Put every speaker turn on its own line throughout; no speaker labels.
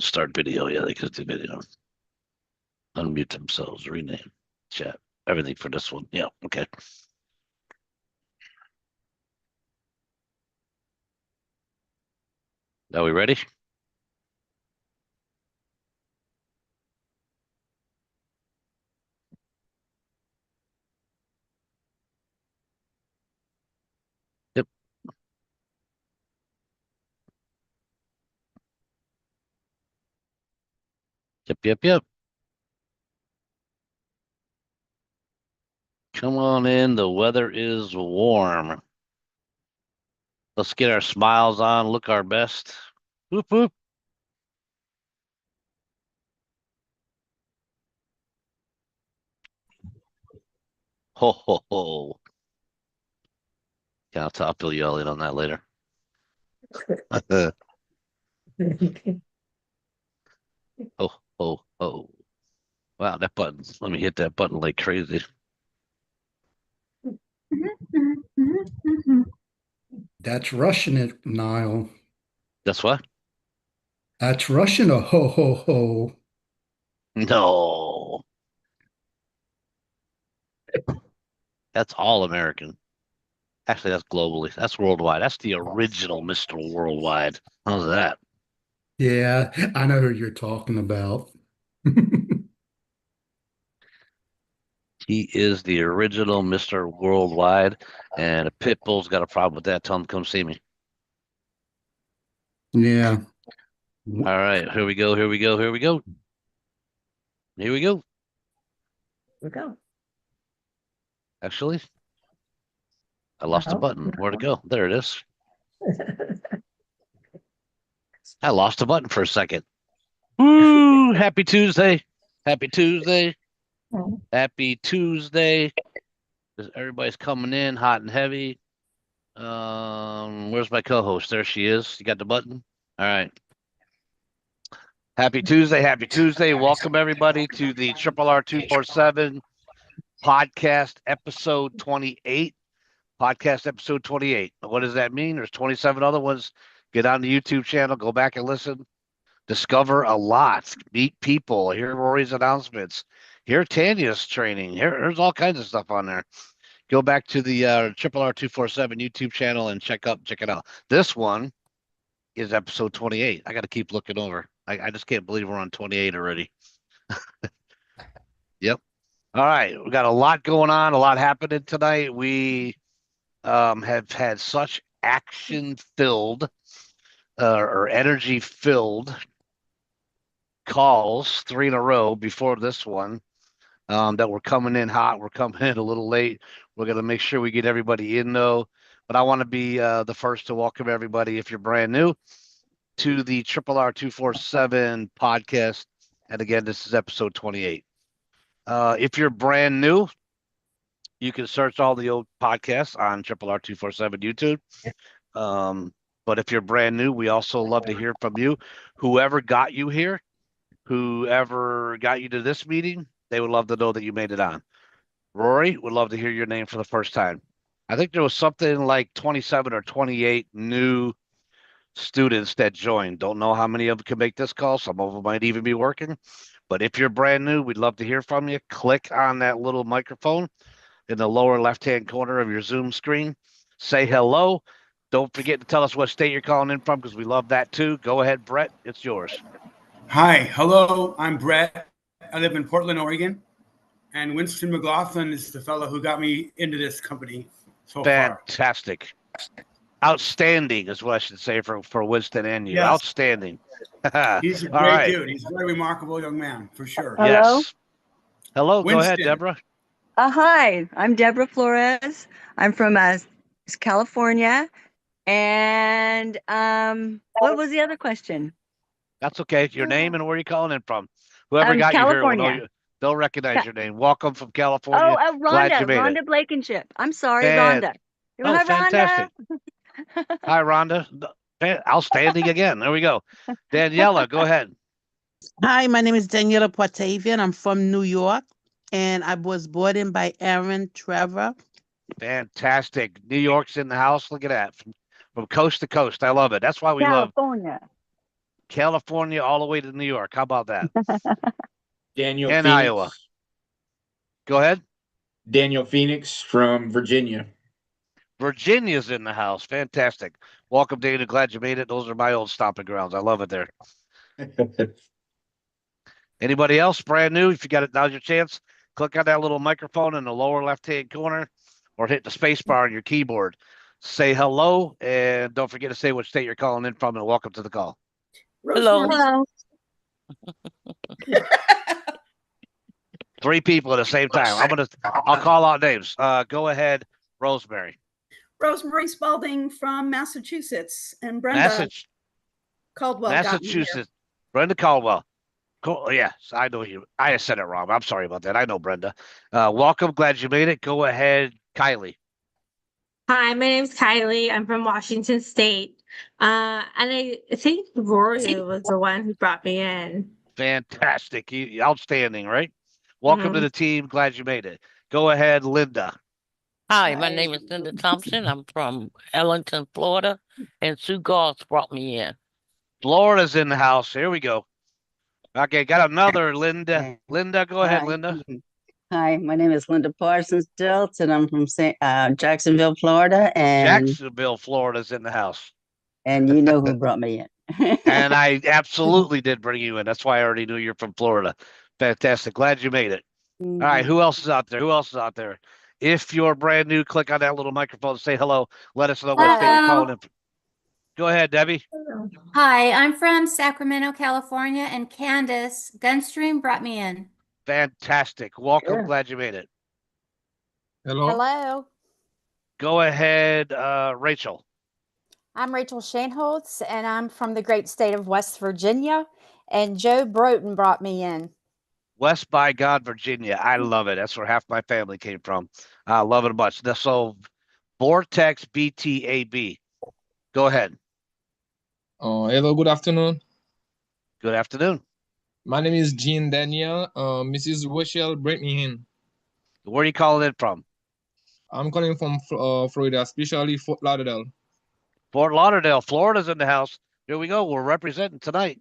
start video. Yeah, they could do video. Unmute themselves, rename, chat, everything for this one. Yeah, okay. Are we ready? Yep. Yep. Come on in. The weather is warm. Let's get our smiles on, look our best. Whoop, whoop. Ho, ho, ho. Yeah, I'll fill you all in on that later. Ho, ho, ho. Wow, that button. Let me hit that button like crazy.
That's Russian, Niall.
That's what?
That's Russian, a ho ho ho.
No. That's all American. Actually, that's globally. That's worldwide. That's the original Mr. Worldwide. How's that?
Yeah, I know who you're talking about.
He is the original Mr. Worldwide, and a Pitbull's got a problem with that. Tell him to come see me.
Yeah.
All right, here we go. Here we go. Here we go. Here we go.
We go.
Actually, I lost a button. Where'd it go? There it is. I lost a button for a second. Woo! Happy Tuesday. Happy Tuesday. Happy Tuesday. Everybody's coming in hot and heavy. Where's my co-host? There she is. You got the button? All right. Happy Tuesday. Happy Tuesday. Welcome everybody to the RRR247 podcast episode 28. Podcast episode 28. What does that mean? There's 27 other ones. Get on the YouTube channel, go back and listen. Discover a lot. Meet people. Hear Rory's announcements. Hear Tanya's training. There's all kinds of stuff on there. Go back to the RRR247 YouTube channel and check it out. This one is episode 28. I got to keep looking over. I just can't believe we're on 28 already. Yep. All right. We got a lot going on, a lot happening tonight. We have had such action-filled or energy-filled calls, 3 in a row before this one, that we're coming in hot. We're coming in a little late. We're going to make sure we get everybody in, though. But I want to be the first to welcome everybody, if you're brand new, to the RRR247 podcast. And again, this is episode 28. If you're brand new, you can search all the old podcasts on RRR247 YouTube. But if you're brand new, we also love to hear from you. Whoever got you here, whoever got you to this meeting, they would love to know that you made it on. Rory, would love to hear your name for the first time. I think there was something like 27 or 28 new students that joined. Don't know how many of them can make this call. Some of them might even be working. But if you're brand new, we'd love to hear from you. Click on that little microphone in the lower left-hand corner of your Zoom screen. Say hello. Don't forget to tell us what state you're calling in from, because we love that too. Go ahead, Brett. It's yours.
Hi. Hello. I'm Brett. I live in Portland, Oregon. And Winston McLaughlin is the fellow who got me into this company so far.
Fantastic. Outstanding is what I should say for Winston and you. Yes. Outstanding.
He's a great dude. He's a very remarkable young man, for sure.
Hello?
Yes. Hello.
Winston.
Go ahead, Deborah.
Hi, I'm Deborah Flores. I'm from California. And what was the other question?
That's okay. Your name and where you're calling in from. Whoever got
California.
you here will know you. They'll recognize your name. Welcome from California.
Oh, Rhonda Blankenship. I'm sorry, Rhonda.
Hi, fantastic. Hi, Rhonda. Outstanding again. There we go. Daniela, go ahead.
Hi, my name is Daniela Portavian. I'm from New York, and I was brought in by Aaron Trevor.
Fantastic. New York's in the house. Look at that. From coast to coast. I love it. That's why we love
California.
California all the way to New York. How about that?
Daniel
And
Phoenix.
Iowa. Go ahead.
Daniel Phoenix from Virginia.
Virginia's in the house. Fantastic. Welcome, Dana. Glad you made it. Those are my old stomping grounds. I love it there. Anybody else brand new? If you got it, now's your chance. Click on that little microphone in the lower left-hand corner or hit the space bar on your keyboard. Say hello, and don't forget to say what state you're calling in from, and welcome to the call.
Hello.
Hello.
3 people at the same time. I'll call out names. Go ahead, Rosemary.
Rosemary Spalding from Massachusetts, and Brenda Caldwell got me here.
Massachusetts. Brenda Caldwell. Cool. Yes, I know you. I said it wrong. I'm sorry about that. I know Brenda. Welcome. Glad you made it. Go ahead, Kylie.
Hi, my name's Kylie. I'm from Washington State. And I think Rory was the one who brought me in.
Fantastic. Outstanding, right? Welcome to the team. Glad you made it. Go ahead, Linda.
Hi, my name is Linda Thompson. I'm from Ellington, Florida, and Sue Goss brought me in.
Florida's in the house. Here we go. Okay, got another Linda. Linda, go ahead, Linda.
Hi, my name is Linda Parsons Diltz, and I'm from Jacksonville, Florida. And
Jacksonville, Florida's in the house.
And you know who brought me in.
And I absolutely did bring you in. That's why I already knew you're from Florida. Fantastic. Glad you made it. All right, who else is out there? Who else is out there? If you're brand new, click on that little microphone, say hello. Let us know what state you're calling in. Go ahead, Debbie.
Hi, I'm from Sacramento, California, and Candace Gunstream brought me in.
Fantastic. Welcome. Sure. Glad you made it.
Hello.
Hello.
Go ahead, Rachel.
I'm Rachel Shanholtz, and I'm from the great state of West Virginia, and Joe Broughton brought me in.
West by God, Virginia. I love it. That's where half my family came from. I love it a bunch. So, Vortex BTAB. Go ahead.
Hello, good afternoon.
Good afternoon.
My name is Jean Daniel. Mrs. Rochelle brought me in.
Where are you calling in from?
I'm calling from Florida, especially Fort Lauderdale.
Fort Lauderdale, Florida's in the house. Here we go. We're representing tonight.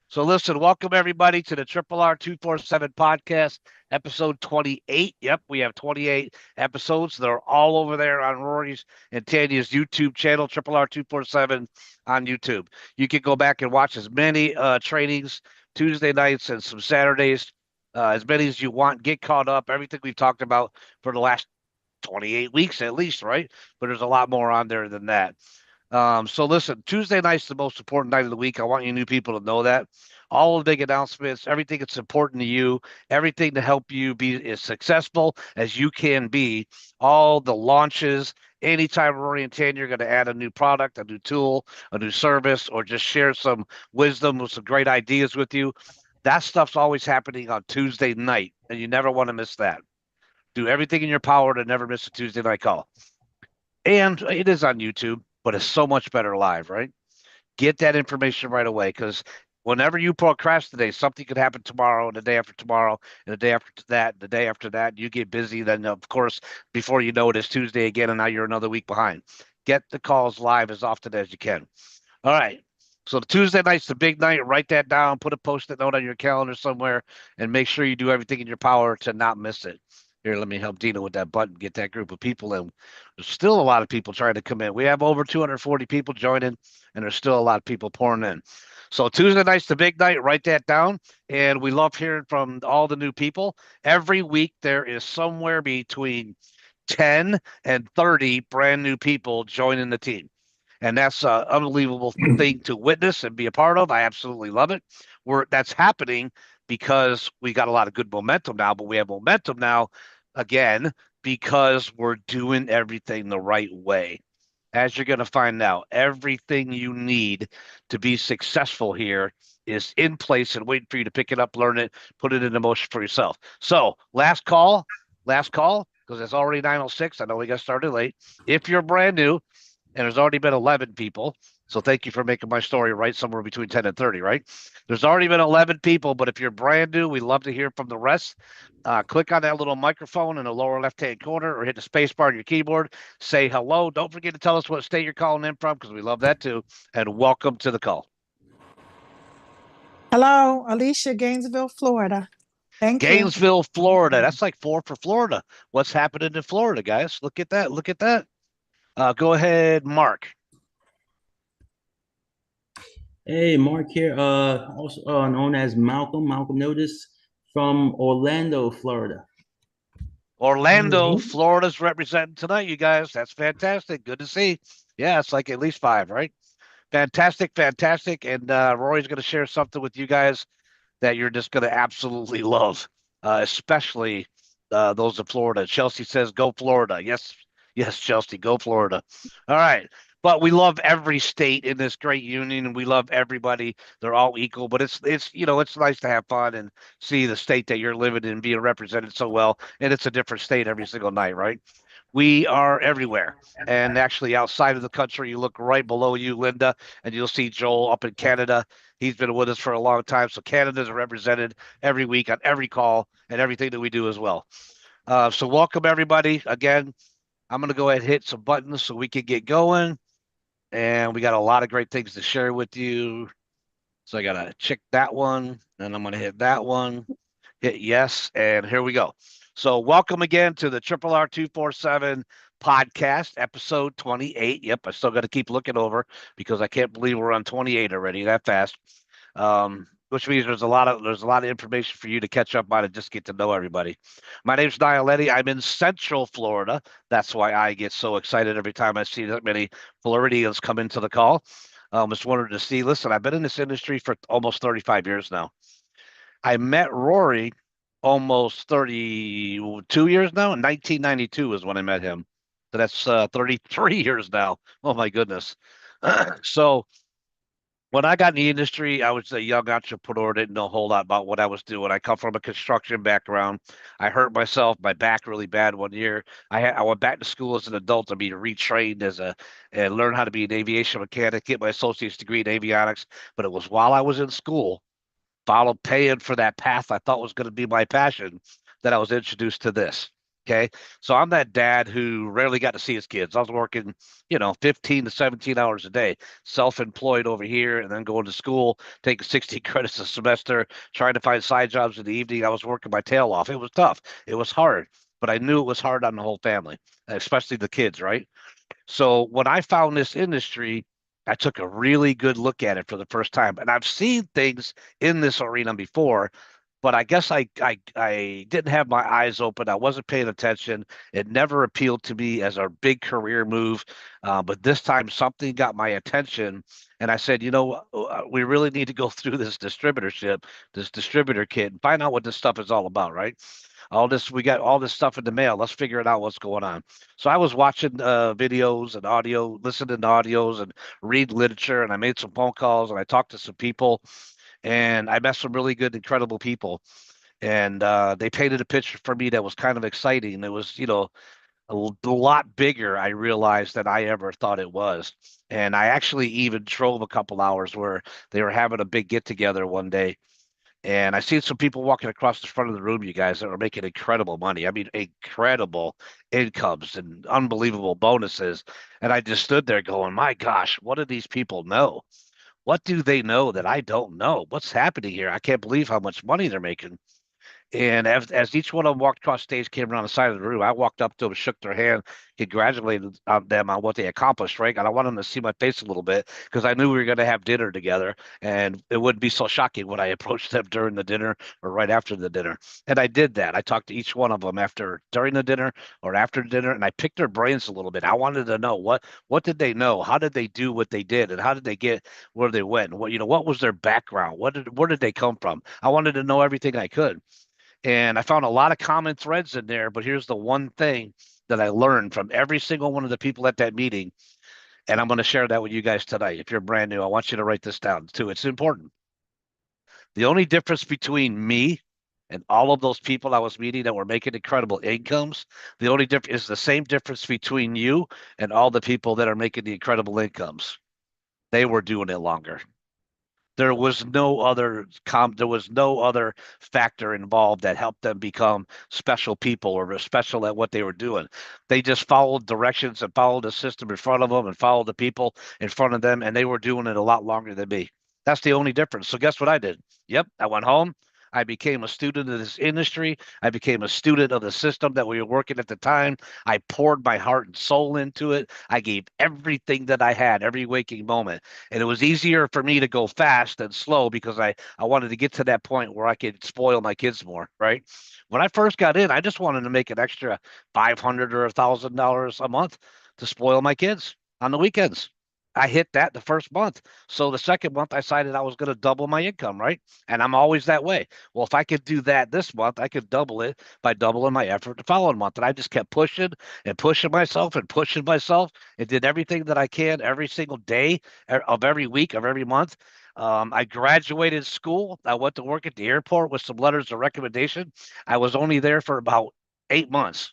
So listen, welcome everybody to the RRR247 podcast, episode 28. Yep, we have 28 episodes. They're all over there on Rory's and Tanya's YouTube channel, RRR247 on YouTube. You can go back and watch as many trainings Tuesday nights and some Saturdays, as many as you want. Get caught up. Everything we've talked about for the last 28 weeks at least, right? But there's a lot more on there than that. So listen, Tuesday night's the most important night of the week. I want you new people to know that. All the big announcements, everything that's important to you, everything to help you be as successful as you can be, all the launches, anytime Rory and Tanya are going to add a new product, a new tool, a new service, or just share some wisdom with some great ideas with you, that stuff's always happening on Tuesday night, and you never want to miss that. Do everything in your power to never miss a Tuesday night call. And it is on YouTube, but it's so much better live, right? Get that information right away, because whenever you procrastinate, something could happen tomorrow and the day after tomorrow and the day after that, and the day after that. You get busy. Then, of course, before you know it, it's Tuesday again, and now you're another week behind. Get the calls live as often as you can. All right. So the Tuesday night's the big night. Write that down. Put a Post-it note on your calendar somewhere, and make sure you do everything in your power to not miss it. Here, let me help Dina with that button, get that group of people in. There's still a lot of people trying to come in. We have over 240 people joining, and there's still a lot of people pouring in. So Tuesday night's the big night. Write that down. And we love hearing from all the new people. Every week, there is somewhere between 10 and 30 brand new people joining the team. And that's an unbelievable thing to witness and be a part of. I absolutely love it. That's happening because we got a lot of good momentum now, but we have momentum now again because we're doing everything the right way. As you're going to find out, everything you need to be successful here is in place and waiting for you to pick it up, learn it, put it into motion for yourself. So last call, because it's already 9:06. I know we got started late. If you're brand new, and there's already been 11 people, so thank you for making my story right, somewhere between 10 and 30, right? There's already been 11 people, but if you're brand new, we love to hear from the rest. Click on that little microphone in the lower left-hand corner or hit the space bar on your keyboard. Say hello. Don't forget to tell us what state you're calling in from, because we love that too. And welcome to the call.
Hello, Alicia, Gainesville, Florida. Thank you.
Gainesville, Florida. That's like 4 for Florida. What's happening in Florida, guys? Look at that. Look at that. Go ahead, Mark.
Hey, Mark here. Also known as Malcolm Notice from Orlando, Florida.
Orlando, Florida's representing tonight, you guys. That's fantastic. Good to see. Yeah, it's like at least 5, right? Fantastic, fantastic. And Rory's going to share something with you guys that you're just going to absolutely love, especially those in Florida. Chelsea says, go Florida. Yes, yes, Chelsea, go Florida. All right. But we love every state in this great union, and we love everybody. They're all equal. But it's it's nice to have fun and see the state that you're living in being represented so well. And it's a different state every single night, right? We are everywhere. And actually, outside of the country, you look right below you, Linda, and you'll see Joel up in Canada. He's been with us for a long time. So Canada's represented every week on every call and everything that we do as well. So welcome, everybody. Again, I'm going to go ahead and hit some buttons so we can get going. And we got a lot of great things to share with you. So I got to check that one, and I'm going to hit that one, hit yes, and here we go. So welcome again to the RRR247 podcast, episode 28. Yep, I still got to keep looking over because I can't believe we're on 28 already that fast. Which means there's a lot of information for you to catch up on and just get to know everybody. My name's Nialetti. I'm in Central Florida. That's why I get so excited every time I see that many Floridians come into the call. Just wanted to see. Listen, I've been in this industry for almost 35 years now. I met Rory almost 32 years now. In 1992 is when I met him. So that's 33 years now. Oh my goodness. So when I got in the industry, I was a young entrepreneur, didn't know a whole lot about what I was doing. I come from a construction background. I hurt myself, my back really bad one year. I went back to school as an adult to be retrained and learn how to be an aviation mechanic, get my associate's degree in avionics. But it was while I was in school, paying for that path I thought was going to be my passion, that I was introduced to this. Okay. So I'm that dad who rarely got to see his kids. I was working, 15 to 17 hours a day, self-employed over here, and then going to school, taking 60 credits a semester, trying to find side jobs in the evening. I was working my tail off. It was tough. It was hard, but I knew it was hard on the whole family, especially the kids, right? So when I found this industry, I took a really good look at it for the first time. And I've seen things in this arena before, but I guess I didn't have my eyes open. I wasn't paying attention. It never appealed to me as a big career move. But this time something got my attention. And I said, we really need to go through this distributorship, this distributor kit, and find out what this stuff is all about, right? We got all this stuff in the mail. Let's figure it out what's going on. So I was watching videos and audio, listening to audios and read literature, and I made some phone calls and I talked to some people, and I met some really good, incredible people. And they painted a picture for me that was kind of exciting. It was, a lot bigger, I realized, than I ever thought it was. And I actually even drove a couple hours where they were having a big get together one day. And I seen some people walking across the front of the room, you guys, that were making incredible money. I mean, incredible incomes and unbelievable bonuses. And I just stood there going, my gosh, what do these people know? What do they know that I don't know? What's happening here? I can't believe how much money they're making. And as each one of them walked across stage, came around the side of the room, I walked up to them, shook their hand, congratulated them on what they accomplished, right? And I wanted them to see my face a little bit because I knew we were going to have dinner together, and it wouldn't be so shocking when I approached them during the dinner or right after the dinner. And I did that. I talked to each one of them during the dinner or after dinner, and I picked their brains a little bit. I wanted to know what did they know? How did they do what they did? And how did they get where they went? What was their background? Where did they come from? I wanted to know everything I could. And I found a lot of common threads in there, but here's the one thing that I learned from every single one of the people at that meeting. And I'm going to share that with you guys tonight. If you're brand new, I want you to write this down too. It's important. The only difference between me and all of those people I was meeting that were making incredible incomes, the only difference is the same difference between you and all the people that are making the incredible incomes. They were doing it longer. There was no other factor involved that helped them become special people or special at what they were doing. They just followed directions and followed the system in front of them and followed the people in front of them, and they were doing it a lot longer than me. That's the only difference. So guess what I did? Yep, I went home. I became a student of this industry. I became a student of the system that we were working at the time. I poured my heart and soul into it. I gave everything that I had, every waking moment. And it was easier for me to go fast than slow because I wanted to get to that point where I could spoil my kids more, right? When I first got in, I just wanted to make an extra $500 or $1,000 a month to spoil my kids on the weekends. I hit that the first month. So the second month, I decided I was going to double my income, right? And I'm always that way. Well, if I could do that this month, I could double it by doubling my effort the following month. And I just kept pushing and pushing myself and pushing myself and did everything that I can every single day of every week of every month. I graduated school. I went to work at the airport with some letters of recommendation. I was only there for about 8 months.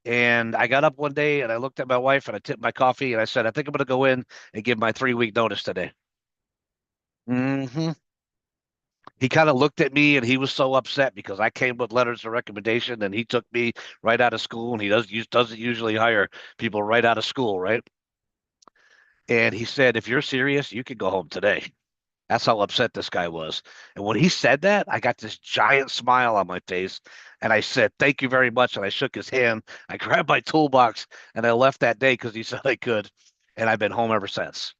And I got up one day and I looked at my wife and I tipped my coffee and I said, I think I'm going to go in and give my 3 week notice today. He kind of looked at me and he was so upset because I came with letters of recommendation and he took me right out of school and he doesn't usually hire people right out of school, right? And he said, if you're serious, you can go home today. That's how upset this guy was. And when he said that, I got this giant smile on my face. And I said, thank you very much. And I shook his hand. I grabbed my toolbox and I left that day because he said I could. And I've been home ever since.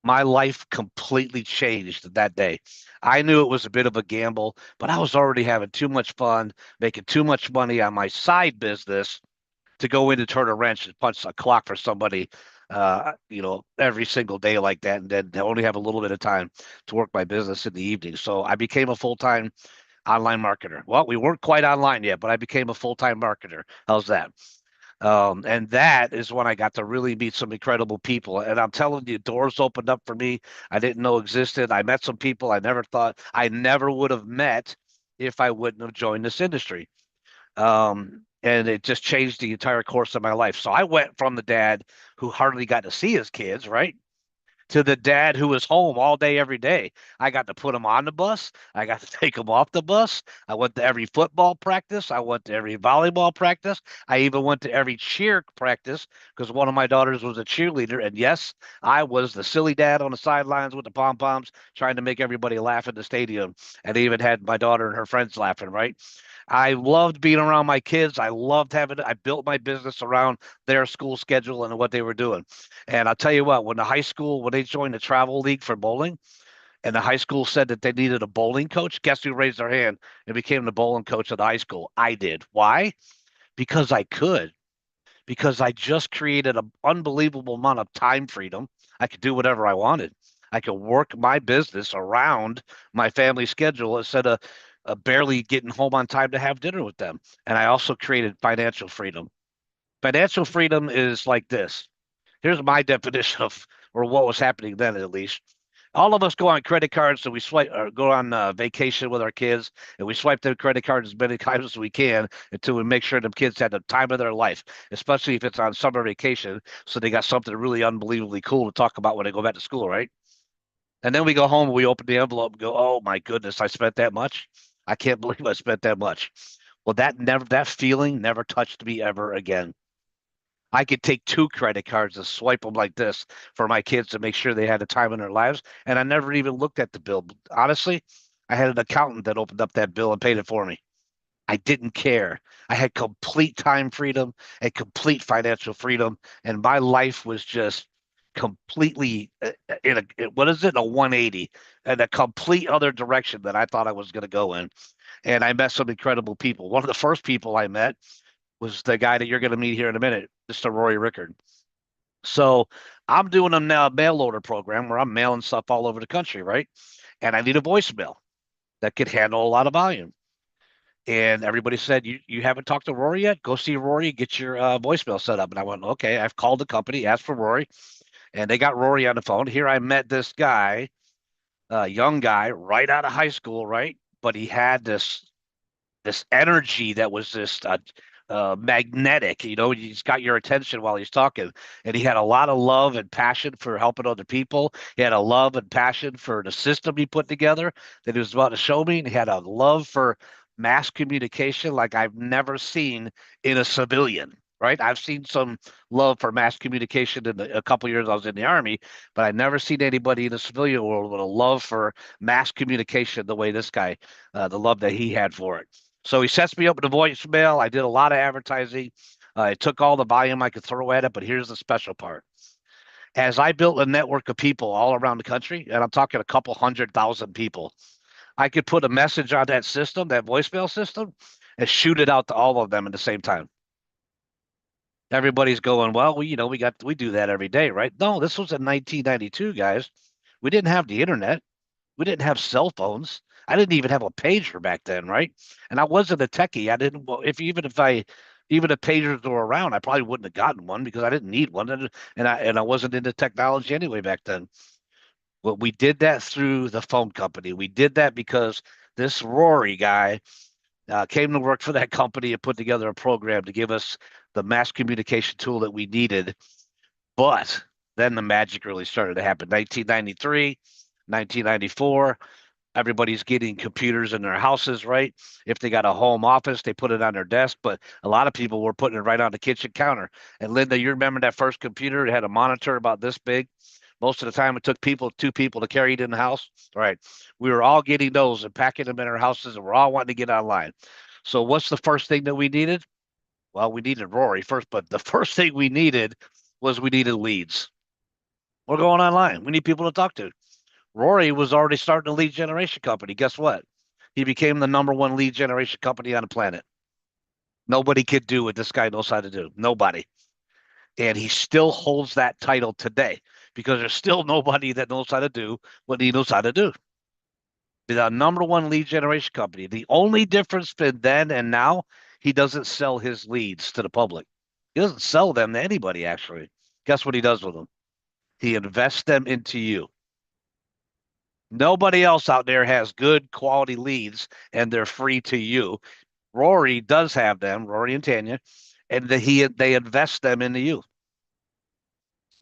My life completely changed that day. I knew it was a bit of a gamble, but I was already having too much fun, making too much money on my side business to go in and turn a wrench and punch a clock for somebody, every single day like that, and then only have a little bit of time to work my business in the evening. So I became a full-time online marketer. Well, we weren't quite online yet, but I became a full-time marketer. How's that? And that is when I got to really meet some incredible people. And I'm telling you, doors opened up for me I didn't know existed. I met some people I never thought I never would have met if I wouldn't have joined this industry. And it just changed the entire course of my life. So I went from the dad who hardly got to see his kids, right? To the dad who was home all day, every day. I got to put him on the bus. I got to take him off the bus. I went to every football practice. I went to every volleyball practice. I even went to every cheer practice because one of my daughters was a cheerleader. And yes, I was the silly dad on the sidelines with the pom poms trying to make everybody laugh in the stadium. And I even had my daughter and her friends laughing, right? I loved being around my kids. I built my business around their school schedule and what they were doing. And I'll tell you what, when they joined the travel league for bowling, and the high school said that they needed a bowling coach, guess who raised their hand and became the bowling coach of the high school? I did. Why? Because I could. Because I just created an unbelievable amount of time freedom. I could do whatever I wanted. I could work my business around my family schedule instead of barely getting home on time to have dinner with them. And I also created financial freedom. Financial freedom is like this. Here's my definition of, or what was happening then at least. All of us go on credit cards, so we swipe or go on vacation with our kids, and we swipe their credit cards as many times as we can until we make sure the kids had the time of their life, especially if it's on summer vacation. So they got something really unbelievably cool to talk about when they go back to school, right? And then we go home and we open the envelope and go, "Oh my goodness, I spent that much. I can't believe I spent that much." Well, that feeling never touched me ever again. I could take two credit cards and swipe them like this for my kids to make sure they had the time in their lives. And I never even looked at the bill. Honestly, I had an accountant that opened up that bill and paid it for me. I didn't care. I had complete time freedom and complete financial freedom. And my life was just completely what is it? A 180 and a complete other direction that I thought I was going to go in. And I met some incredible people. One of the first people I met was the guy that you're going to meet here in a minute, Mr. Rory Rickard. So I'm doing a now mail order program where I'm mailing stuff all over the country, right? And I need a voicemail that could handle a lot of volume. And everybody said, you haven't talked to Rory yet? Go see Rory, get your voicemail set up. And I went, okay, I've called the company, asked for Rory, and they got Rory on the phone. Here I met this guy, young guy, right out of high school, right? But he had this energy that was just magnetic. He's got your attention while he's talking. And he had a lot of love and passion for helping other people. He had a love and passion for the system he put together that he was about to show me. And he had a love for mass communication like I've never seen in a civilian. right? I've seen some love for mass communication in a couple years I was in the Army, but I never seen anybody in the civilian world with a love for mass communication the way this guy, the love that he had for it. So he sets me up with a voicemail. I did a lot of advertising. I took all the volume I could throw at it, but here's the special part. As I built a network of people all around the country, and I'm talking a couple 100,000 people, I could put a message on that system, that voicemail system, and shoot it out to all of them at the same time. Everybody's going, well, we do that every day, right? No, this was in 1992, guys. We didn't have the internet. We didn't have cell phones. I didn't even have a pager back then, right? And I wasn't a techie. I didn't. Well, even if pagers were around, I probably wouldn't have gotten one because I didn't need one, and I wasn't into technology anyway back then. But we did that through the phone company. We did that because this Rory guy came to work for that company and put together a program to give us the mass communication tool that we needed. But then the magic really started to happen. 1993, 1994, everybody's getting computers in their houses, right? If they got a home office, they put it on their desk, but a lot of people were putting it right on the kitchen counter. And Linda, you remember that first computer? It had a monitor about this big. Most of the time, it took two people to carry it in the house. Right? We were all getting those and packing them in our houses, and we're all wanting to get online. So, what's the first thing that we needed? Well, we needed Rory first, but the first thing we needed was we needed leads. We're going online. We need people to talk to. Rory was already starting a lead generation company. Guess what? He became the #1 lead generation company on the planet. Nobody could do what this guy knows how to do. Nobody. And he still holds that title today because there's still nobody that knows how to do what he knows how to do. The #1 lead generation company. The only difference between then and now, he doesn't sell his leads to the public. He doesn't sell them to anybody, actually. Guess what he does with them? He invests them into you. Nobody else out there has good quality leads and they're free to you. Rory does have them, Rory and Tanya, and they invest them into you.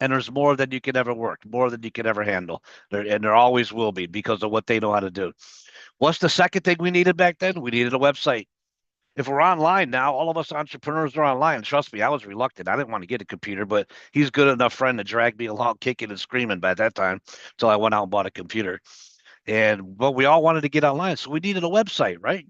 And there's more than you can ever work, more than you can ever handle. There always will be because of what they know how to do. What's the second thing we needed back then? We needed a website. If we're online now, all of us entrepreneurs are online. Trust me, I was reluctant. I didn't want to get a computer, but he's a good enough friend to drag me along, kicking and screaming by that time. So I went out and bought a computer. But we all wanted to get online. So we needed a website, right?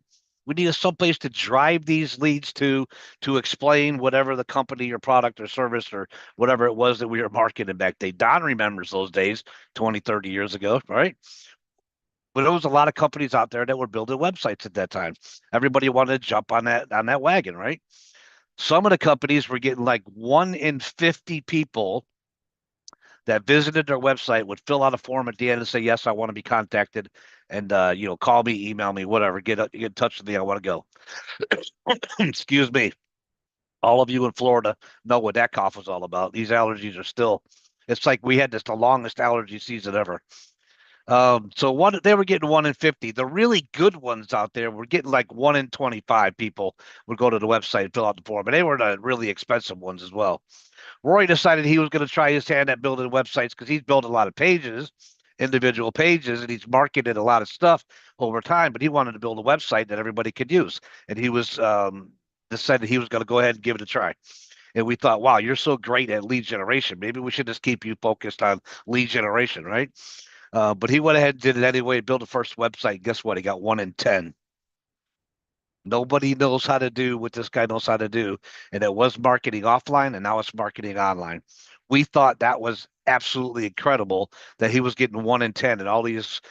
We needed someplace to drive these leads to explain whatever the company or product or service or whatever it was that we were marketing back then. Don remembers those days 20, 30 years ago, right? But there was a lot of companies out there that were building websites at that time. Everybody wanted to jump on that wagon, right? Some of the companies were getting like 1 in 50 people that visited their website would fill out a form at the end and say, yes, I want to be contacted, and call me, email me, whatever, get in touch with me, I want to go. Excuse me. All of you in Florida know what that cough was all about. These allergies are still, it's like we had the longest allergy season ever. So they were getting 1 in 50. The really good ones out there were getting like 1 in 25 people would go to the website and fill out the form, and they were the really expensive ones as well. Roy decided he was going to try his hand at building websites because he's built a lot of pages, individual pages, and he's marketed a lot of stuff over time, but he wanted to build a website that everybody could use. And he was decided he was going to go ahead and give it a try. And we thought, wow, you're so great at lead generation. Maybe we should just keep you focused on lead generation, right? But he went ahead and did it anyway, built the first website. Guess what? He got 1 in 10. Nobody knows how to do what this guy knows how to do. And it was marketing offline, and now it's marketing online. We thought that was absolutely incredible that he was getting 1 in 10, and all these,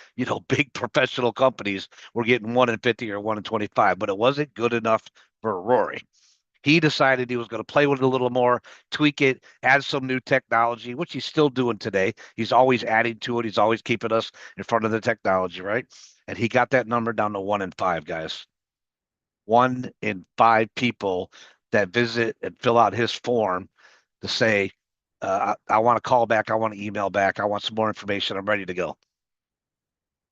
big professional companies were getting 1 in 50 or 1 in 25, but it wasn't good enough for Rory. He decided he was going to play with it a little more, tweak it, add some new technology, which he's still doing today. He's always adding to it. He's always keeping us in front of the technology, right? And he got that number down to 1 in 5, guys. 1 in 5 people that visit and fill out his form to say, I want to call back, I want to email back, I want some more information, I'm ready to go.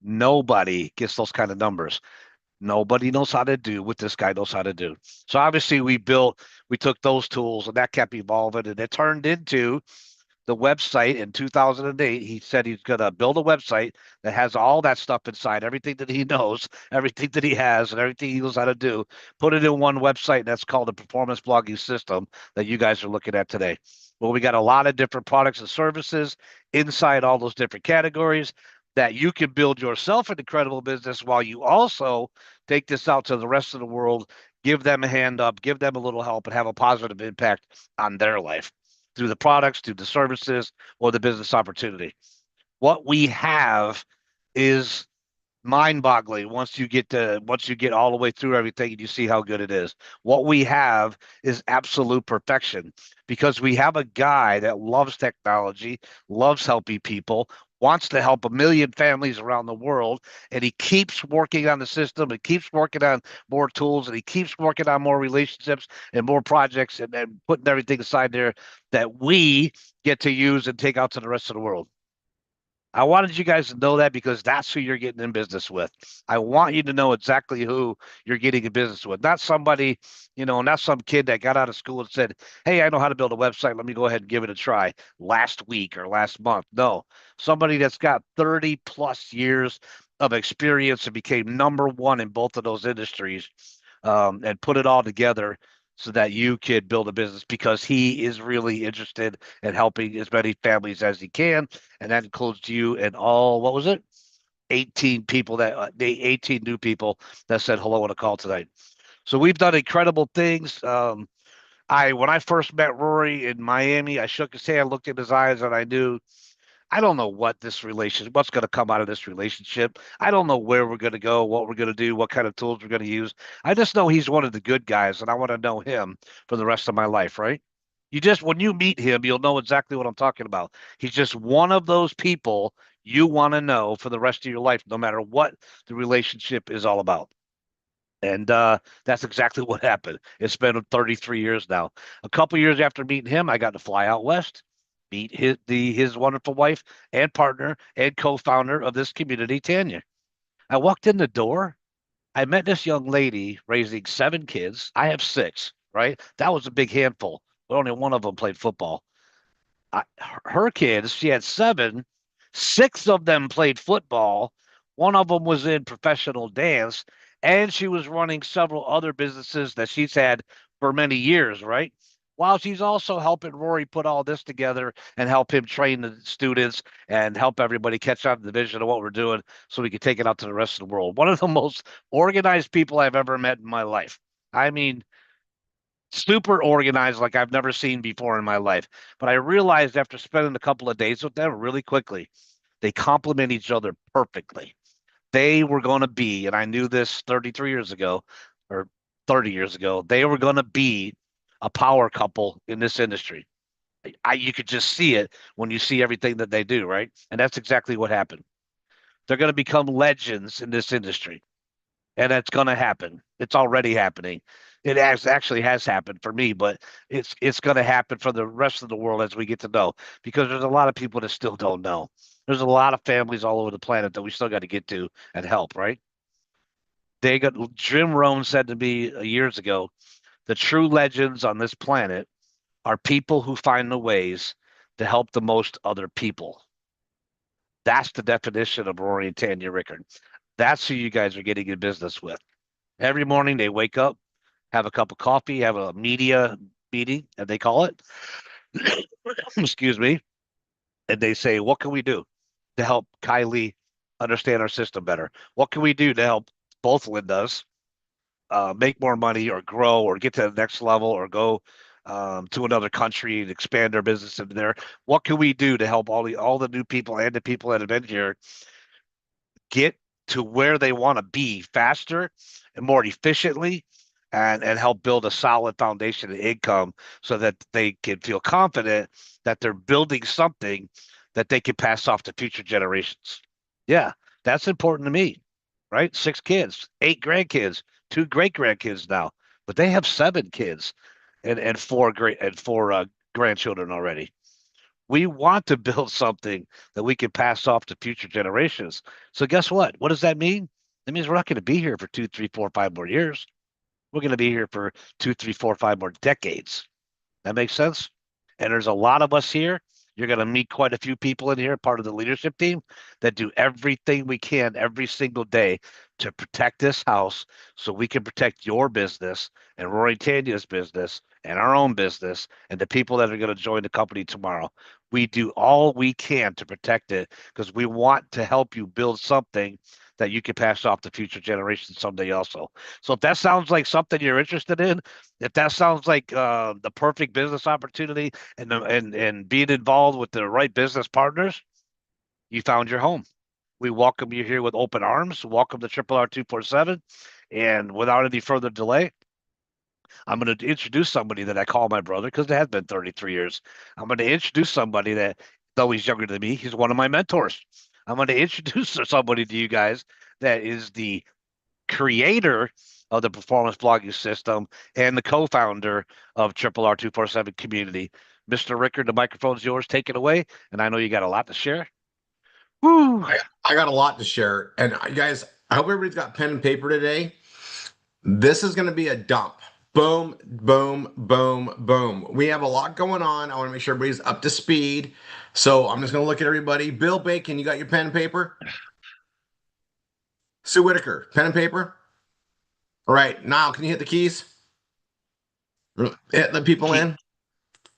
Nobody gets those kind of numbers. Nobody knows how to do what this guy knows how to do. So obviously we took those tools and that kept evolving, and it turned into the website in 2008. He said he's going to build a website that has all that stuff inside, everything that he knows, everything that he has, and everything he knows how to do. Put it in one website, and that's called the performance blogging system that you guys are looking at today. Well, we got a lot of different products and services inside all those different categories that you can build yourself an incredible business while you also take this out to the rest of the world, give them a hand up, give them a little help, and have a positive impact on their life through the products, through the services, or the business opportunity. What we have is mind-boggling once you get all the way through everything and you see how good it is. What we have is absolute perfection because we have a guy that loves technology, loves helping people, wants to help 1 million families around the world, and he keeps working on the system and keeps working on more tools, and he keeps working on more relationships and more projects, and putting everything aside there that we get to use and take out to the rest of the world. I wanted you guys to know that because that's who you're getting in business with. I want you to know exactly who you're getting in business with. Not somebody, not some kid that got out of school and said, hey, I know how to build a website. Let me go ahead and give it a try last week or last month. No, somebody that's got 30 plus years of experience and became number one in both of those industries, and put it all together so that you could build a business because he is really interested in helping as many families as he can. And that includes you and all, what was it? 18 people the 18 new people that said hello on a call tonight. So we've done incredible things. When I first met Rory in Miami, I shook his hand, looked in his eyes, and I knew I don't know what's going to come out of this relationship. I don't know where we're going to go, what we're going to do, what kind of tools we're going to use. I just know he's one of the good guys, and I want to know him for the rest of my life, right? When you meet him, you'll know exactly what I'm talking about. He's just one of those people you want to know for the rest of your life, no matter what the relationship is all about. And that's exactly what happened. It's been 33 years now. A couple years after meeting him, I got to fly out west, meet his wonderful wife and partner and co-founder of this community, Tanya. I walked in the door. I met this young lady raising 7 kids. I have 6, right? That was a big handful, but only one of them played football. Her kids, she had 7, 6 of them played football. One of them was in professional dance, and she was running several other businesses that she's had for many years, right? While she's also helping Rory put all this together and help him train the students and help everybody catch on to the vision of what we're doing so we can take it out to the rest of the world. One of the most organized people I've ever met in my life. I mean, super organized like I've never seen before in my life. But I realized after spending a couple of days with them really quickly, they complement each other perfectly. They were going to be, and I knew this 33 years ago or 30 years ago, they were going to be a power couple in this industry. You could just see it when you see everything that they do, right? And that's exactly what happened. They're going to become legends in this industry. And that's going to happen. It's already happening. It actually has happened for me, but it's going to happen for the rest of the world as we get to know, because there's a lot of people that still don't know. There's a lot of families all over the planet that we still got to get to and help, right? Jim Rohn said to me years ago, the true legends on this planet are people who find the ways to help the most other people. That's the definition of Rory and Tanya Rickard. That's who you guys are getting in business with. Every morning they wake up, have a cup of coffee, have a media meeting, and they call it. Excuse me. And they say, what can we do to help Kylie understand our system better? What can we do to help both Lindas make more money or grow or get to the next level or go to another country and expand their business in there? What can we do to help all the new people and the people that have been here get to where they want to be faster and more efficiently, and help build a solid foundation of income so that they can feel confident that they're building something that they can pass off to future generations. Yeah, that's important to me, right? 6 kids, 8 grandkids, 2 great grandkids now, but they have 7 kids and 4 grandchildren already. We want to build something that we can pass off to future generations. So guess what? What does that mean? That means we're not going to be here for 2, 3, 4, 5 more years. We're going to be here for 2, 3, 4, 5 more decades. That makes sense? And there's a lot of us here You're going to meet quite a few people in here, part of the leadership team, that do everything we can every single day to protect this house so we can protect your business and Rory Tanya's business and our own business and the people that are going to join the company tomorrow. We do all we can to protect it because we want to help you build something that you can pass off to future generations someday also. So if that sounds like something you're interested in, if that sounds like the perfect business opportunity and being involved with the right business partners, you found your home. We welcome you here with open arms. Welcome to RRR247. And without any further delay, I'm going to introduce somebody that I call my brother because it has been 33 years. I'm going to introduce somebody that, though he's younger than me, he's one of my mentors. I'm going to introduce somebody to you guys that is the creator of the performance blogging system and the co-founder of RRR247 community. Mr. Rickard, the microphone's yours. Take it away. And I know you got a lot to share.
Woo. I got a lot to share. And guys, I hope everybody's got pen and paper today. This is going to be a dump. Boom, boom, boom, boom. We have a lot going on. I want to make sure everybody's up to speed. So I'm just going to look at everybody. Bill Bacon, you got your pen and paper? Sue Whitaker, pen and paper? All right. Niall, can you hit the keys? Hit the people in?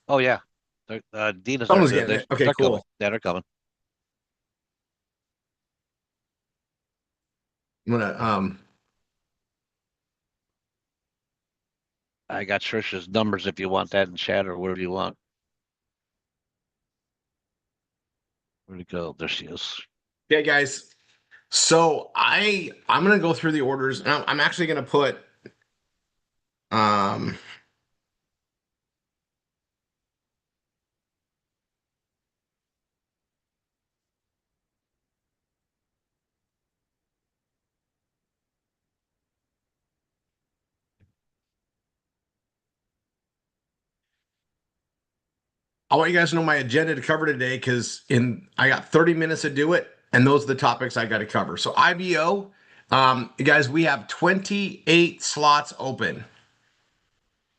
Oh, yeah. Dina's
Someone's getting it. Okay, cool.
Coming. Yeah, they're coming.
I'm gonna
I got Trisha's numbers if you want that in chat or wherever you want. Where'd it go? There she is.
Okay, guys. So I'm gonna go through the orders, and I'm actually gonna put I want you guys to know my agenda to cover today because I got 30 minutes to do it, and those are the topics I got to cover. So IBO, guys, we have 28 slots open.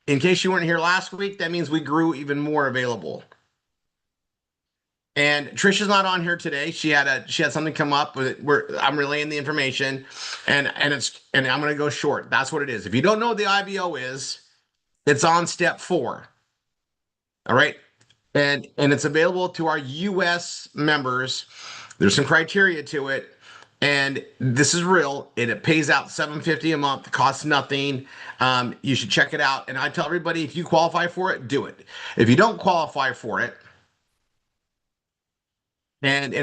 In case you weren't here last week, that means we grew even more available. And Trisha's not on here today. She had something come up with it. I'm relaying the information, and I'm going to go short. That's what it is. If you don't know what the IBO is, it's on step 4. All right. And it's available to our US members. There's some criteria to it. And this is real. It pays out $750 a month, costs nothing. You should check it out. And I tell everybody, if you qualify for it, do it. If you don't qualify for it, and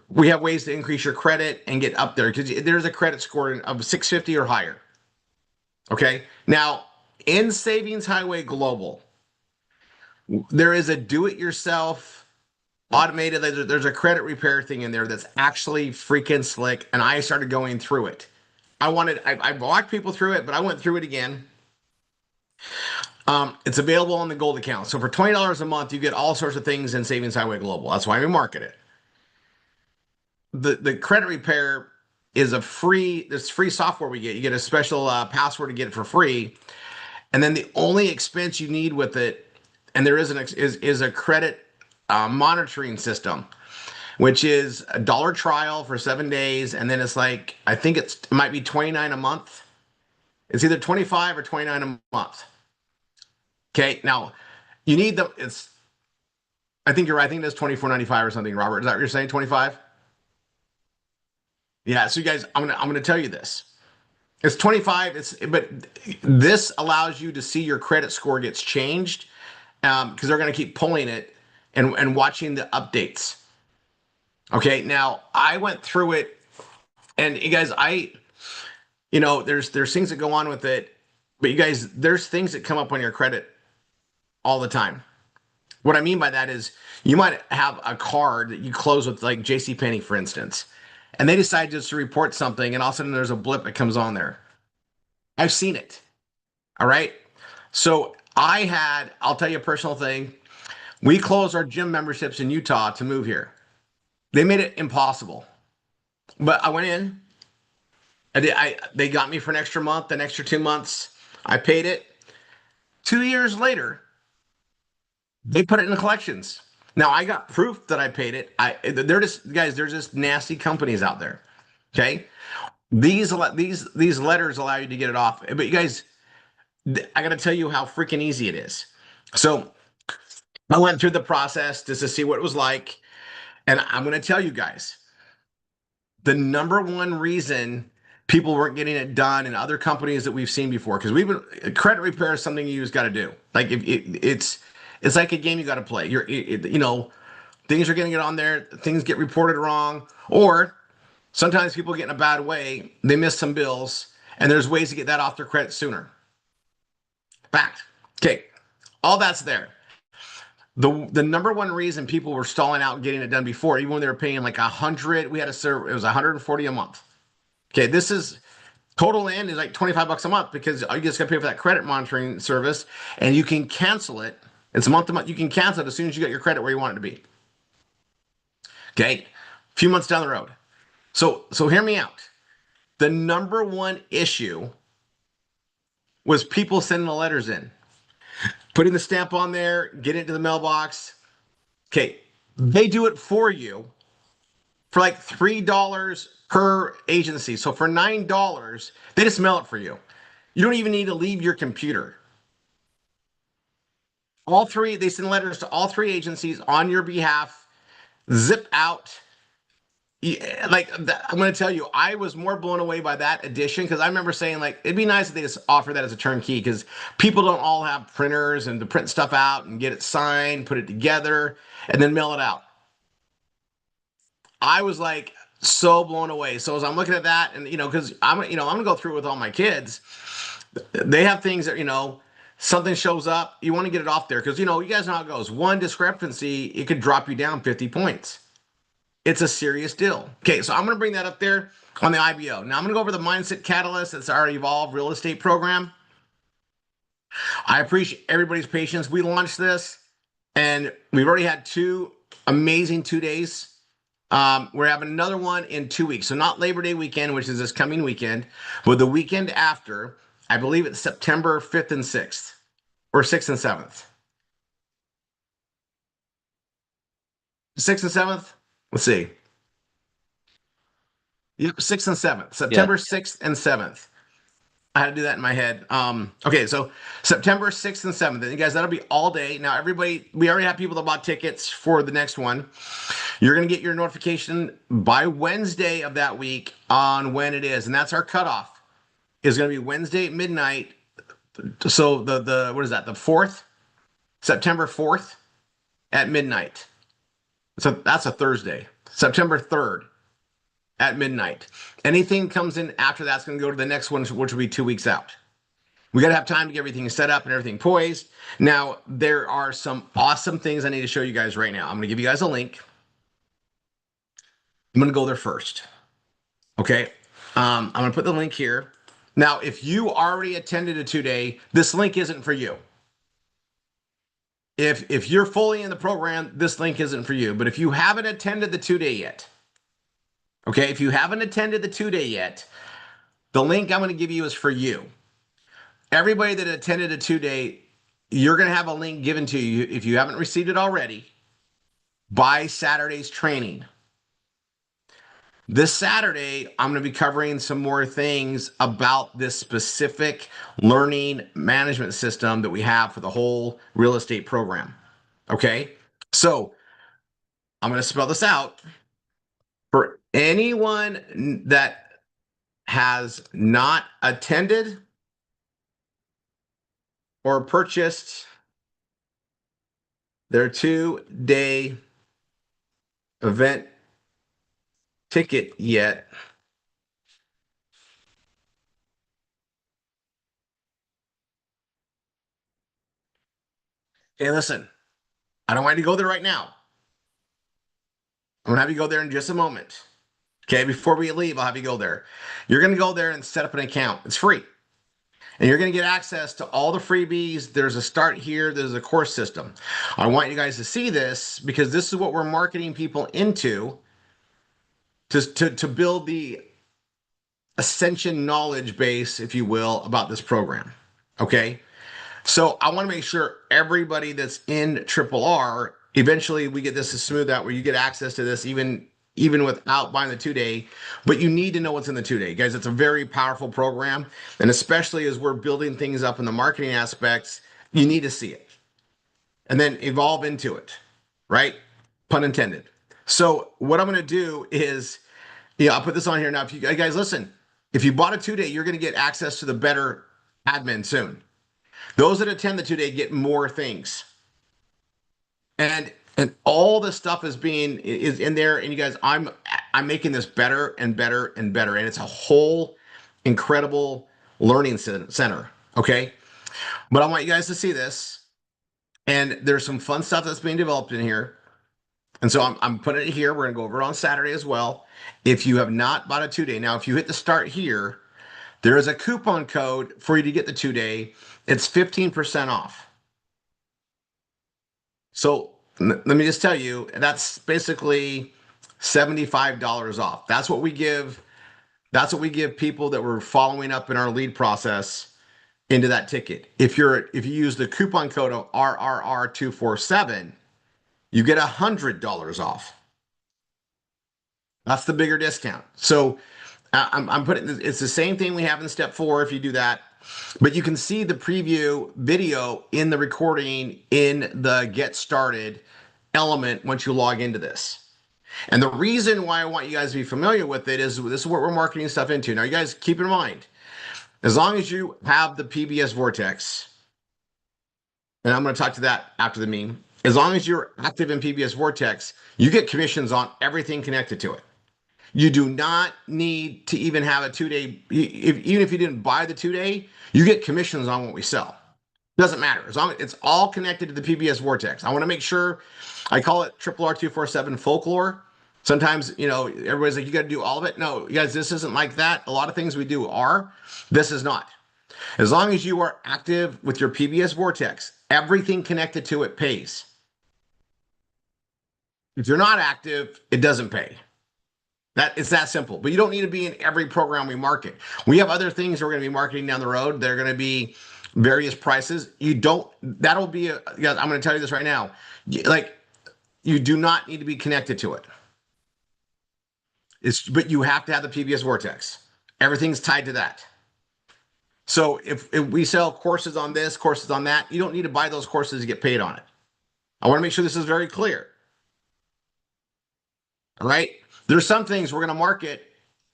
we have ways to increase your credit and get up there because there's a credit score of 650 or higher. Okay. Now, in Savings Highway Global, there is a do-it-yourself automated. There's a credit repair thing in there that's actually freaking slick, and I started going through it. I walked people through it, but I went through it again. It's available on the Gold account. So for $20 a month, you get all sorts of things in Savings Highway Global. That's why we market it. The credit repair is there's free software we get. You get a special password to get it for free. And then the only expense you need with it, and there is a credit monitoring system, which is a $1 trial for 7 days. And then it's like, I think it might be $29 a month. It's either 25 or 29 a month. Okay. Now you need I think you're right. I think that's $24.95 or something, Robert. Is that what you're saying? 25? Yeah. So you guys, I'm going to tell you this. It's 25. But this allows you to see your credit score gets changed because they're going to keep pulling it and watching the updates. Okay. Now I went through it, and you guys, there's things that go on with it, but you guys, there's things that come up on your credit all the time. What I mean by that is you might have a card that you close with, like JCPenney, for instance, and they decide just to report something, and all of a sudden there's a blip that comes on there. I've seen it. All right. So I'll tell you a personal thing. We closed our gym memberships in Utah to move here. They made it impossible. But I went in. They got me for an extra month, an extra 2 months. I paid it. 2 years later, they put it in the collections. Now I got proof that I paid it. They're just guys. They're just nasty companies out there. Okay, these letters allow you to get it off. But you guys, I got to tell you how freaking easy it is. So I went through the process just to see what it was like, and I'm going to tell you guys the number one reason people weren't getting it done in other companies that we've seen before, because credit repair is something you just got to do. Like it's like a game you got to play. Things are going to get on there, things get reported wrong, or sometimes people get in a bad way, they miss some bills, and there's ways to get that off their credit sooner. Fact. Okay, all that's there. The number one reason people were stalling out and getting it done before, even when they were paying like 100, we had a server, it was 140 a month. Okay, this is total end is like $25 a month because you just got to pay for that credit monitoring service, and you can cancel it. It's month to month. You can cancel it as soon as you get your credit where you want it to be. Okay, a few months down the road. So hear me out. The number one issue was people sending the letters in, putting the stamp on there, getting it to the mailbox. Okay, they do it for you for like $3 per agency. So for $9, they just mail it for you. You don't even need to leave your computer. They send letters to all three agencies on your behalf, zip out. Like, I'm going to tell you, I was more blown away by that addition because I remember saying, like, it'd be nice if they just offer that as a turnkey because people don't all have printers and to print stuff out and get it signed, put it together, and then mail it out. I was like so blown away. So as I'm looking at that, and because I'm gonna go through with all my kids, they have things that something shows up, you want to get it off there because you guys know how it goes. One discrepancy, it could drop you down 50 points. It's a serious deal. Okay, so I'm going to bring that up there on the IBO. Now I'm going to go over the Mindset Catalyst. That's our Evolve Real Estate program. I appreciate everybody's patience. We launched this, and we've already had 2 amazing 2 days. We're having another one in 2 weeks. So not Labor Day weekend, which is this coming weekend, but the weekend after. I believe it's September 5th and 6th, or 6th and 7th. 6th and 7th? Let's see. Yep, 6th and 7th. September 6th and 7th. I had to do that in my head. Okay, so September 6th and 7th. And you guys, that'll be all day. Now, everybody, we already have people that bought tickets for the next one. You're going to get your notification by Wednesday of that week on when it is. And that's our cutoff. It's going to be Wednesday at midnight. So what is that? The 4th? September 4th at midnight. So that's a Thursday. September 3rd. At midnight. Anything comes in after that's going to go to the next one, which will be 2 weeks out. We got to have time to get everything set up and everything poised. Now, there are some awesome things I need to show you guys right now. I'm going to give you guys a link. I'm going to go there first. Okay. I'm going to put the link here. Now, if you already attended a 2-day, this link isn't for you. If you're fully in the program, this link isn't for you. But if you haven't attended the 2-day yet, okay, if you haven't attended the 2-day yet, the link I'm going to give you is for you. Everybody that attended a 2-day, you're going to have a link given to you if you haven't received it already by Saturday's training. This Saturday, I'm going to be covering some more things about this specific learning management system that we have for the whole real estate program. Okay, so I'm going to spell this out. For anyone that has not attended or purchased their 2-day event ticket yet, hey, listen, I don't want you to go there right now. I'm going to have you go there in just a moment. Okay, before we leave, I'll have you go there. You're going to go there and set up an account. It's free. And you're going to get access to all the freebies. There's a start here. There's a course system. I want you guys to see this because this is what we're marketing people into to build the ascension knowledge base, if you will, about this program. Okay? So I want to make sure everybody that's in Triple R eventually we get this to smooth out where you get access to this even without buying the 2-day, but you need to know what's in the 2-day. Guys, it's a very powerful program. And especially as we're building things up in the marketing aspects, you need to see it and then evolve into it, right? Pun intended. So what I'm going to do is, I'll put this on here now. If you guys listen, if you bought a 2-day, you're going to get access to the better admin soon. Those that attend the 2-day get more things. And all this stuff is in there. And you guys, I'm making this better and better and better. And it's a whole incredible learning center. Okay. But I want you guys to see this. And there's some fun stuff that's being developed in here. And so I'm putting it here. We're going to go over it on Saturday as well. If you have not bought a 2-day, now, if you hit the start here, there is a coupon code for you to get the 2-day. It's 15% off. So let me just tell you, that's basically $75 off. That's what we give. That's what we give people that were following up in our lead process into that ticket. If you use the coupon code of RRR247, you get $100 off. That's the bigger discount. So I'm putting, it's the same thing we have in step 4 if you do that. But you can see the preview video in the recording in the get started element once you log into this. And the reason why I want you guys to be familiar with it is this is what we're marketing stuff into. Now, you guys keep in mind, as long as you have the PBS Vortex, and I'm going to talk to that after the meme, as long as you're active in PBS Vortex, you get commissions on everything connected to it. You do not need to even have a 2-day. Even if you didn't buy the 2-day, you get commissions on what we sell. Doesn't matter. As long as it's all connected to the PBS Vortex. I want to make sure, I call it RRR247 folklore. Sometimes, everybody's like, you got to do all of it. No, you guys, this isn't like that. A lot of things we do are. This is not. As long as you are active with your PBS Vortex, everything connected to it pays. If you're not active, it doesn't pay. It's that simple. But you don't need to be in every program we market. We have other things we're going to be marketing down the road. They're going to be various prices. That'll be guys, I'm going to tell you this right now. You do not need to be connected to it. But you have to have the PBS Vortex. Everything's tied to that. So if we sell courses on this, courses on that, you don't need to buy those courses to get paid on it. I want to make sure this is very clear. All right. There's some things we're going to market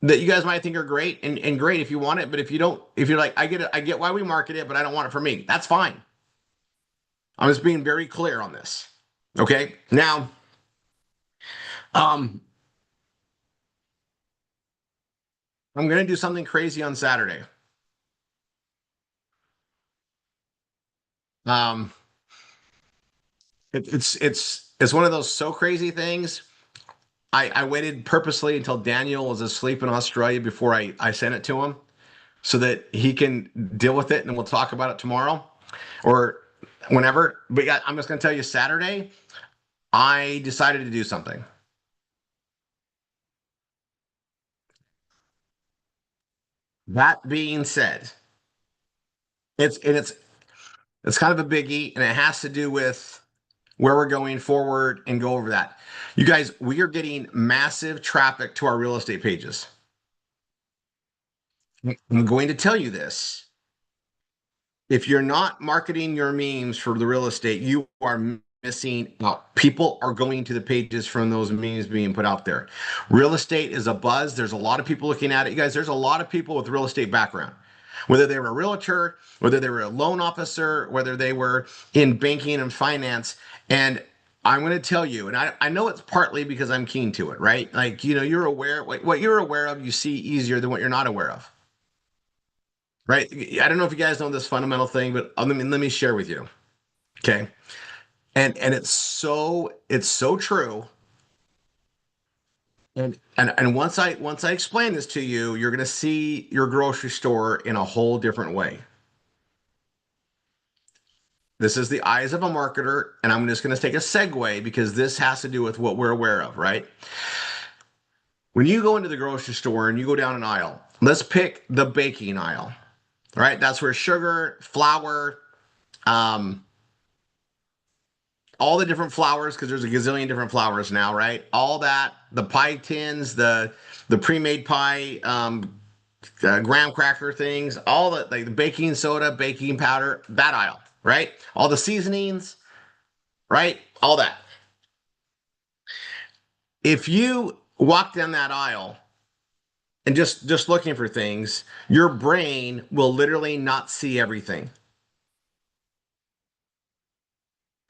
that you guys might think are great and great if you want it. But if you're like, I get why we market it, but I don't want it for me. That's fine. I'm just being very clear on this. Okay. Now, I'm going to do something crazy on Saturday. It's one of those so crazy things. I waited purposely until Daniel was asleep in Australia before I sent it to him so that he can deal with it, and we'll talk about it tomorrow or whenever. But yeah, I'm just going to tell you, Saturday, I decided to do something. That being said, it's kind of a biggie, and it has to do with where we're going forward and go over that. You guys, we are getting massive traffic to our real estate pages. I'm going to tell you this. If you're not marketing your memes for the real estate, you are missing out. People are going to the pages from those memes being put out there. Real estate is a buzz. There's a lot of people looking at it. You guys, there's a lot of people with real estate background. Whether they were a realtor, whether they were a loan officer, whether they were in banking and finance. And I'm going to tell you, and I know it's partly because I'm keen to it, right? Like, you're aware, what you're aware of, you see easier than what you're not aware of, right? I don't know if you guys know this fundamental thing, but let me share with you. Okay. And it's so true. And once I explain this to you, you're going to see your grocery store in a whole different way. This is the eyes of a marketer, and I'm just going to take a segue because this has to do with what we're aware of, right? When you go into the grocery store and you go down an aisle, let's pick the baking aisle, right? That's where sugar, flour, all all the different flowers, because there's a gazillion different flowers now, right? All that, the pie tins, the pre-made pie, graham cracker things, all the like the baking soda, baking powder, that aisle, right? All the seasonings, right? All that. If you walk down that aisle and just looking for things, your brain will literally not see everything.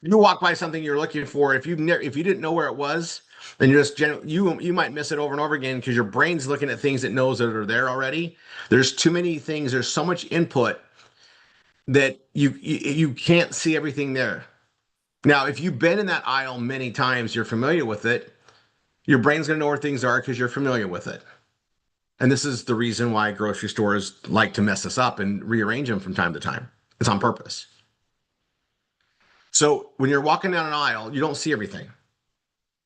You walk by something you're looking for, if you didn't know where it was, then you might miss it over and over again because your brain's looking at things it knows that are there already. There's too many things. There's so much input that you can't see everything there. Now, if you've been in that aisle many times, you're familiar with it. Your brain's going to know where things are because you're familiar with it. And this is the reason why grocery stores like to mess us up and rearrange them from time to time. It's on purpose. So when you're walking down an aisle, you don't see everything.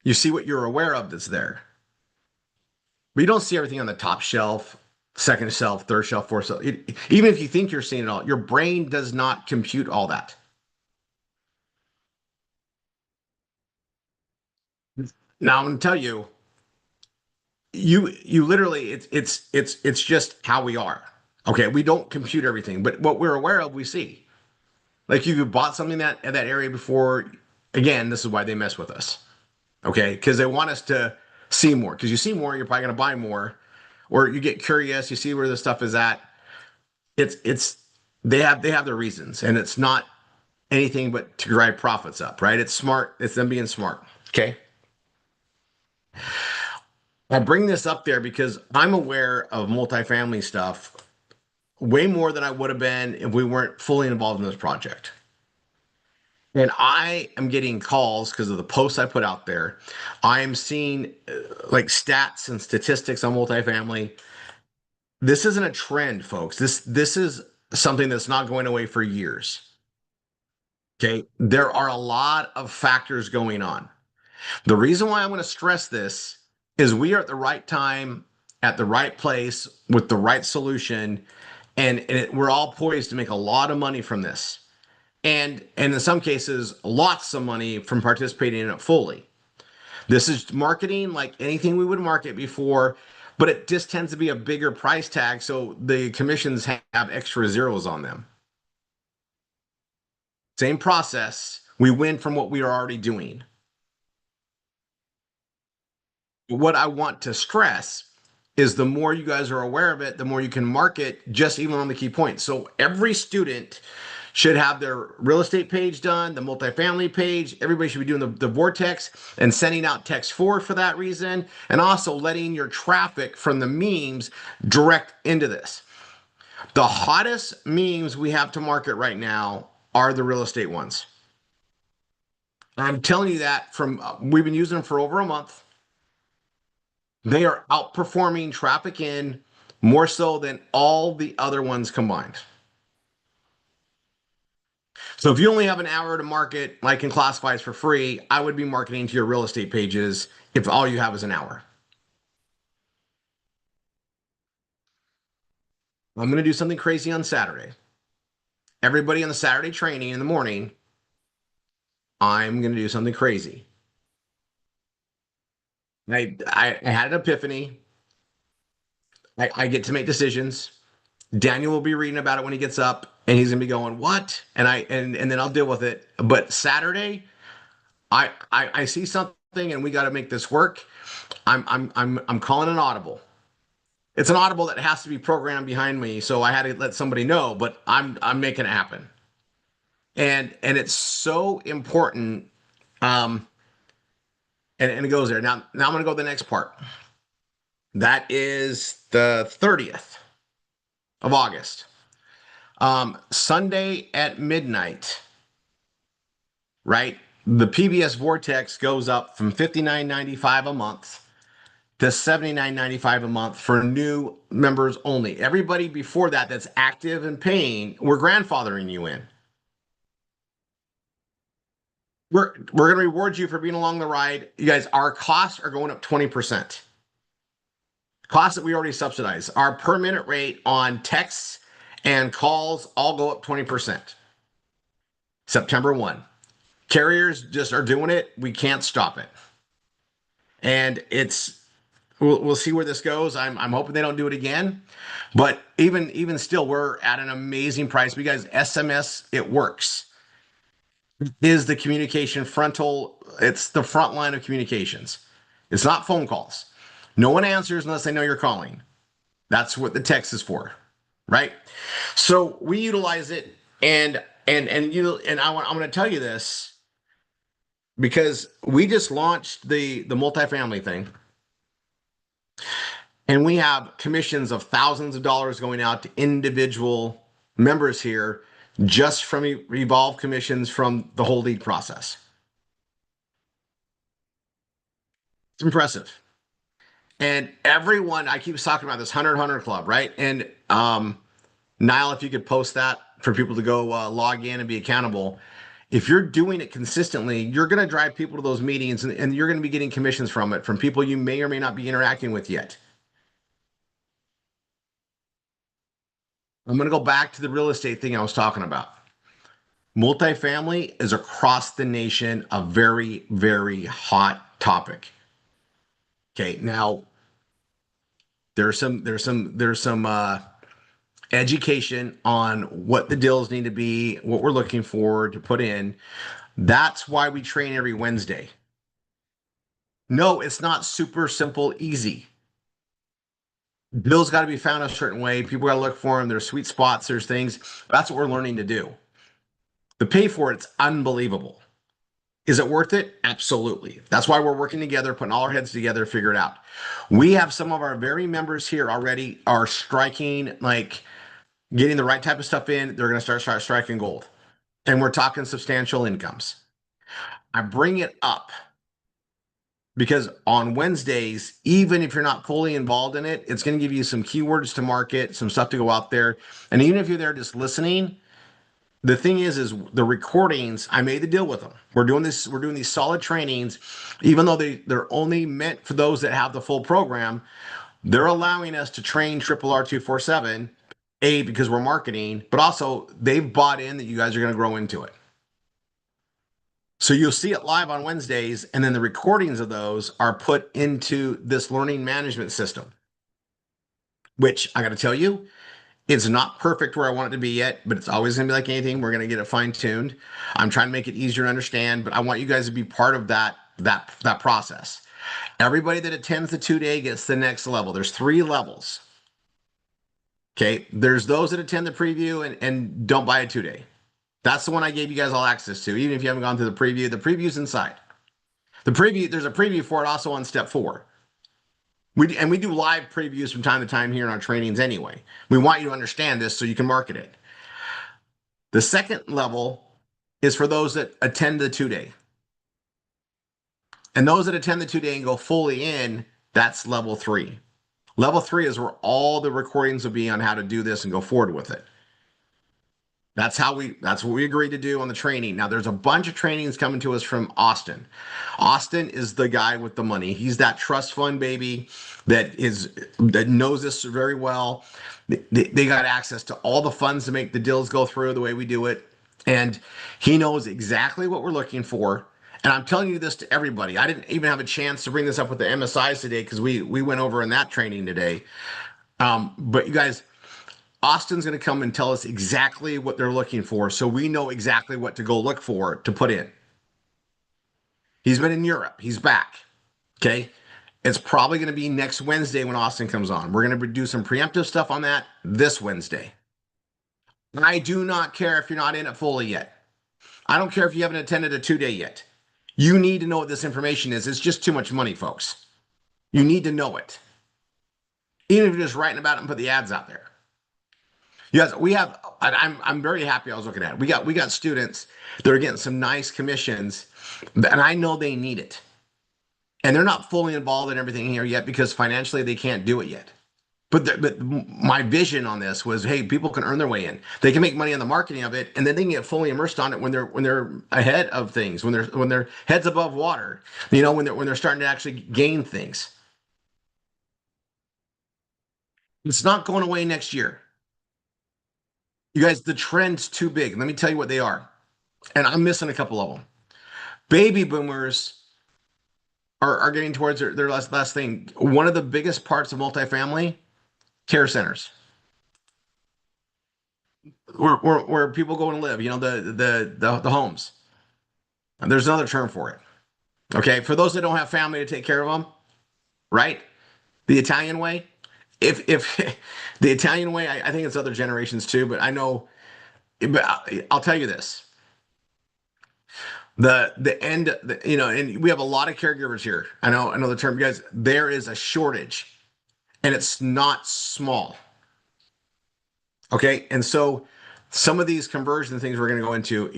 You see what you're aware of that's there. But you don't see everything on the top shelf, second shelf, third shelf, fourth shelf. Even if you think you're seeing it all, your brain does not compute all that. Now I'm going to tell you, you literally, it's just how we are. Okay, we don't compute everything, but what we're aware of, we see. Like if you bought something that in that area before, again, this is why they mess with us. Okay, because they want us to see more. Because you see more, you're probably going to buy more, or you get curious, you see where the stuff is at. They have their reasons, and it's not anything but to drive profits up, right? It's smart. It's them being smart. Okay. I bring this up there because I'm aware of multifamily stuff way more than I would have been if we weren't fully involved in this project. And I am getting calls because of the posts I put out there. I am seeing like stats and statistics on multifamily. This isn't a trend, folks. This is something that's not going away for years. Okay. There are a lot of factors going on. The reason why I'm going to stress this is we are at the right time, at the right place, with the right solution, and we're all poised to make a lot of money from this. And in some cases, lots of money from participating in it fully. This is marketing like anything we would market before, but it just tends to be a bigger price tag, so the commissions have extra zeros on them. Same process. We win from what we are already doing. What I want to stress is the more you guys are aware of it, the more you can market just even on the key points. So every student should have their real estate page done, the multifamily page. Everybody should be doing the vortex and sending out text for that reason, and also letting your traffic from the memes direct into this. The hottest memes we have to market right now are the real estate ones. I'm telling you that we've been using them for over a month. They are outperforming traffic in more so than all the other ones combined. So if you only have an hour to market, like in classifieds for free, I would be marketing to your real estate pages if all you have is an hour. I'm going to do something crazy on Saturday. Everybody on the Saturday training in the morning, I'm going to do something crazy. I had an epiphany. I get to make decisions. Daniel will be reading about it when he gets up, and he's gonna be going, "What?" And then I'll deal with it. But Saturday, I see something, and we got to make this work. I'm calling an audible. It's an audible that has to be programmed behind me, so I had to let somebody know. But I'm making it happen, and it's so important. And it goes there. Now I'm gonna go to the next part. That is the 30th of August. Sunday at midnight, right? The PBS Vortex goes up from $59.95 a month to $79.95 a month for new members only. Everybody before that that's active and paying, we're grandfathering you in. We're going to reward you for being along the ride. You guys, our costs are going up 20%. Costs that we already subsidize. Our per minute rate on texts and calls all go up 20%. September 1. Carriers just are doing it. We can't stop it. And we'll see where this goes. I'm hoping they don't do it again. But even still, we're at an amazing price. You guys, SMS, it works. It is the communication frontal, it's the front line of communications. It's not phone calls. No one answers unless they know you're calling. That's what the text is for, right? So we utilize it, and I'm going to tell you this because we just launched the multifamily thing, and we have commissions of thousands of dollars going out to individual members here just from Evolve commissions from the whole lead process. It's impressive. And everyone, I keep talking about this 100 Club, right? And Niall, if you could post that for people to go log in and be accountable. If you're doing it consistently, you're going to drive people to those meetings, and you're going to be getting commissions from it, from people you may or may not be interacting with yet. I'm going to go back to the real estate thing I was talking about. Multifamily is across the nation a very, very hot topic. Okay, now there's some education on what the deals need to be, what we're looking for to put in. That's why we train every Wednesday. No, it's not super simple, easy. Deals got to be found a certain way. People got to look for them. There's sweet spots. There's things. That's what we're learning to do. The pay for it's unbelievable. Is it worth it? Absolutely. That's why we're working together, putting all our heads together to figure it out. We have some of our very members here already are striking, like getting the right type of stuff in. They're going to start striking gold. And we're talking substantial incomes. I bring it up because on Wednesdays, even if you're not fully involved in it, it's going to give you some keywords to market, some stuff to go out there. And even if you're there just listening, the thing is the recordings, I made the deal with them. We're doing these solid trainings, even though they're only meant for those that have the full program. They're allowing us to train RRR247, because we're marketing, but also they've bought in that you guys are going to grow into it. So you'll see it live on Wednesdays, and then the recordings of those are put into this learning management system, which I got to tell you, it's not perfect where I want it to be yet, but it's always going to be like anything. We're going to get it fine-tuned. I'm trying to make it easier to understand, but I want you guys to be part of that process. Everybody that attends the 2-day gets the next level. There's 3 levels. Okay, there's those that attend the preview and don't buy a 2-day. That's the one I gave you guys all access to, even if you haven't gone through the preview. The preview's inside. The preview, there's a preview for it also on step 4. We do live previews from time to time here in our trainings anyway. We want you to understand this so you can market it. The second level is for those that attend the 2-day. And those that attend the 2-day and go fully in, that's level 3. Level 3 is where all the recordings will be on how to do this and go forward with it. That's what we agreed to do on the training. Now there's a bunch of trainings coming to us from Austin. Austin is the guy with the money. He's that trust fund baby that knows this very well. They got access to all the funds to make the deals go through the way we do it. And he knows exactly what we're looking for. And I'm telling you this to everybody. I didn't even have a chance to bring this up with the MSIs today because we went over in that training today. But you guys, Austin's going to come and tell us exactly what they're looking for, so we know exactly what to go look for to put in. He's been in Europe. He's back. Okay? It's probably going to be next Wednesday when Austin comes on. We're going to do some preemptive stuff on that this Wednesday. I do not care if you're not in it fully yet. I don't care if you haven't attended a 2-day yet. You need to know what this information is. It's just too much money, folks. You need to know it. Even if you're just writing about it and put the ads out there. Yes, we have. I'm very happy. I was looking at it. We got students that are getting some nice commissions, and I know they need it. And they're not fully involved in everything here yet because financially they can't do it yet. But my vision on this was, hey, people can earn their way in. They can make money on the marketing of it, and then they can get fully immersed on it when they're ahead of things, when they're heads above water. You know, when they're starting to actually gain things. It's not going away next year. You guys, the trend's too big. Let me tell you what they are. And I'm missing a couple of them. Baby boomers are getting towards their last thing. One of the biggest parts of multifamily, care centers. Where people go and live, the homes. And there's another term for it. Okay, for those that don't have family to take care of them, right? The Italian way. If the Italian way, I think it's other generations too, but I know. But I'll tell you this: the end, and we have a lot of caregivers here. I know the term, guys. There is a shortage, and it's not small. Okay, and so some of these conversion things we're going to go into,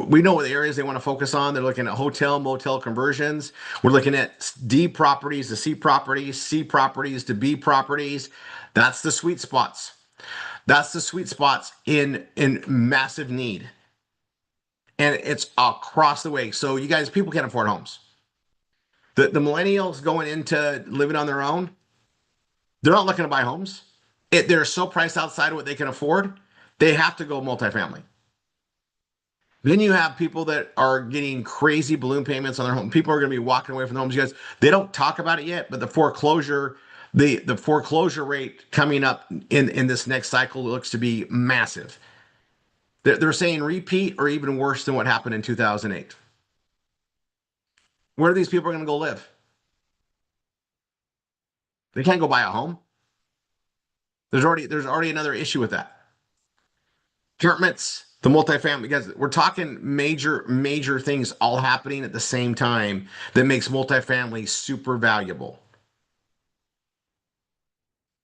we know what the areas they want to focus on. They're looking at hotel, motel conversions. We're looking at D properties to C properties, C properties to B properties. That's the sweet spots. That's the sweet spots in massive need. And it's across the way. So you guys, people can't afford homes. The millennials going into living on their own, they're not looking to buy homes. They're so priced outside of what they can afford, they have to go multifamily. Then you have people that are getting crazy balloon payments on their home. People are going to be walking away from the homes. You guys, they don't talk about it yet, but the foreclosure rate coming up in this next cycle looks to be massive. They're saying repeat or even worse than what happened in 2008. Where are these people going to go live? They can't go buy a home. There's already another issue with that. Apartments, the multifamily, guys, we're talking major things all happening at the same time that makes multifamily super valuable.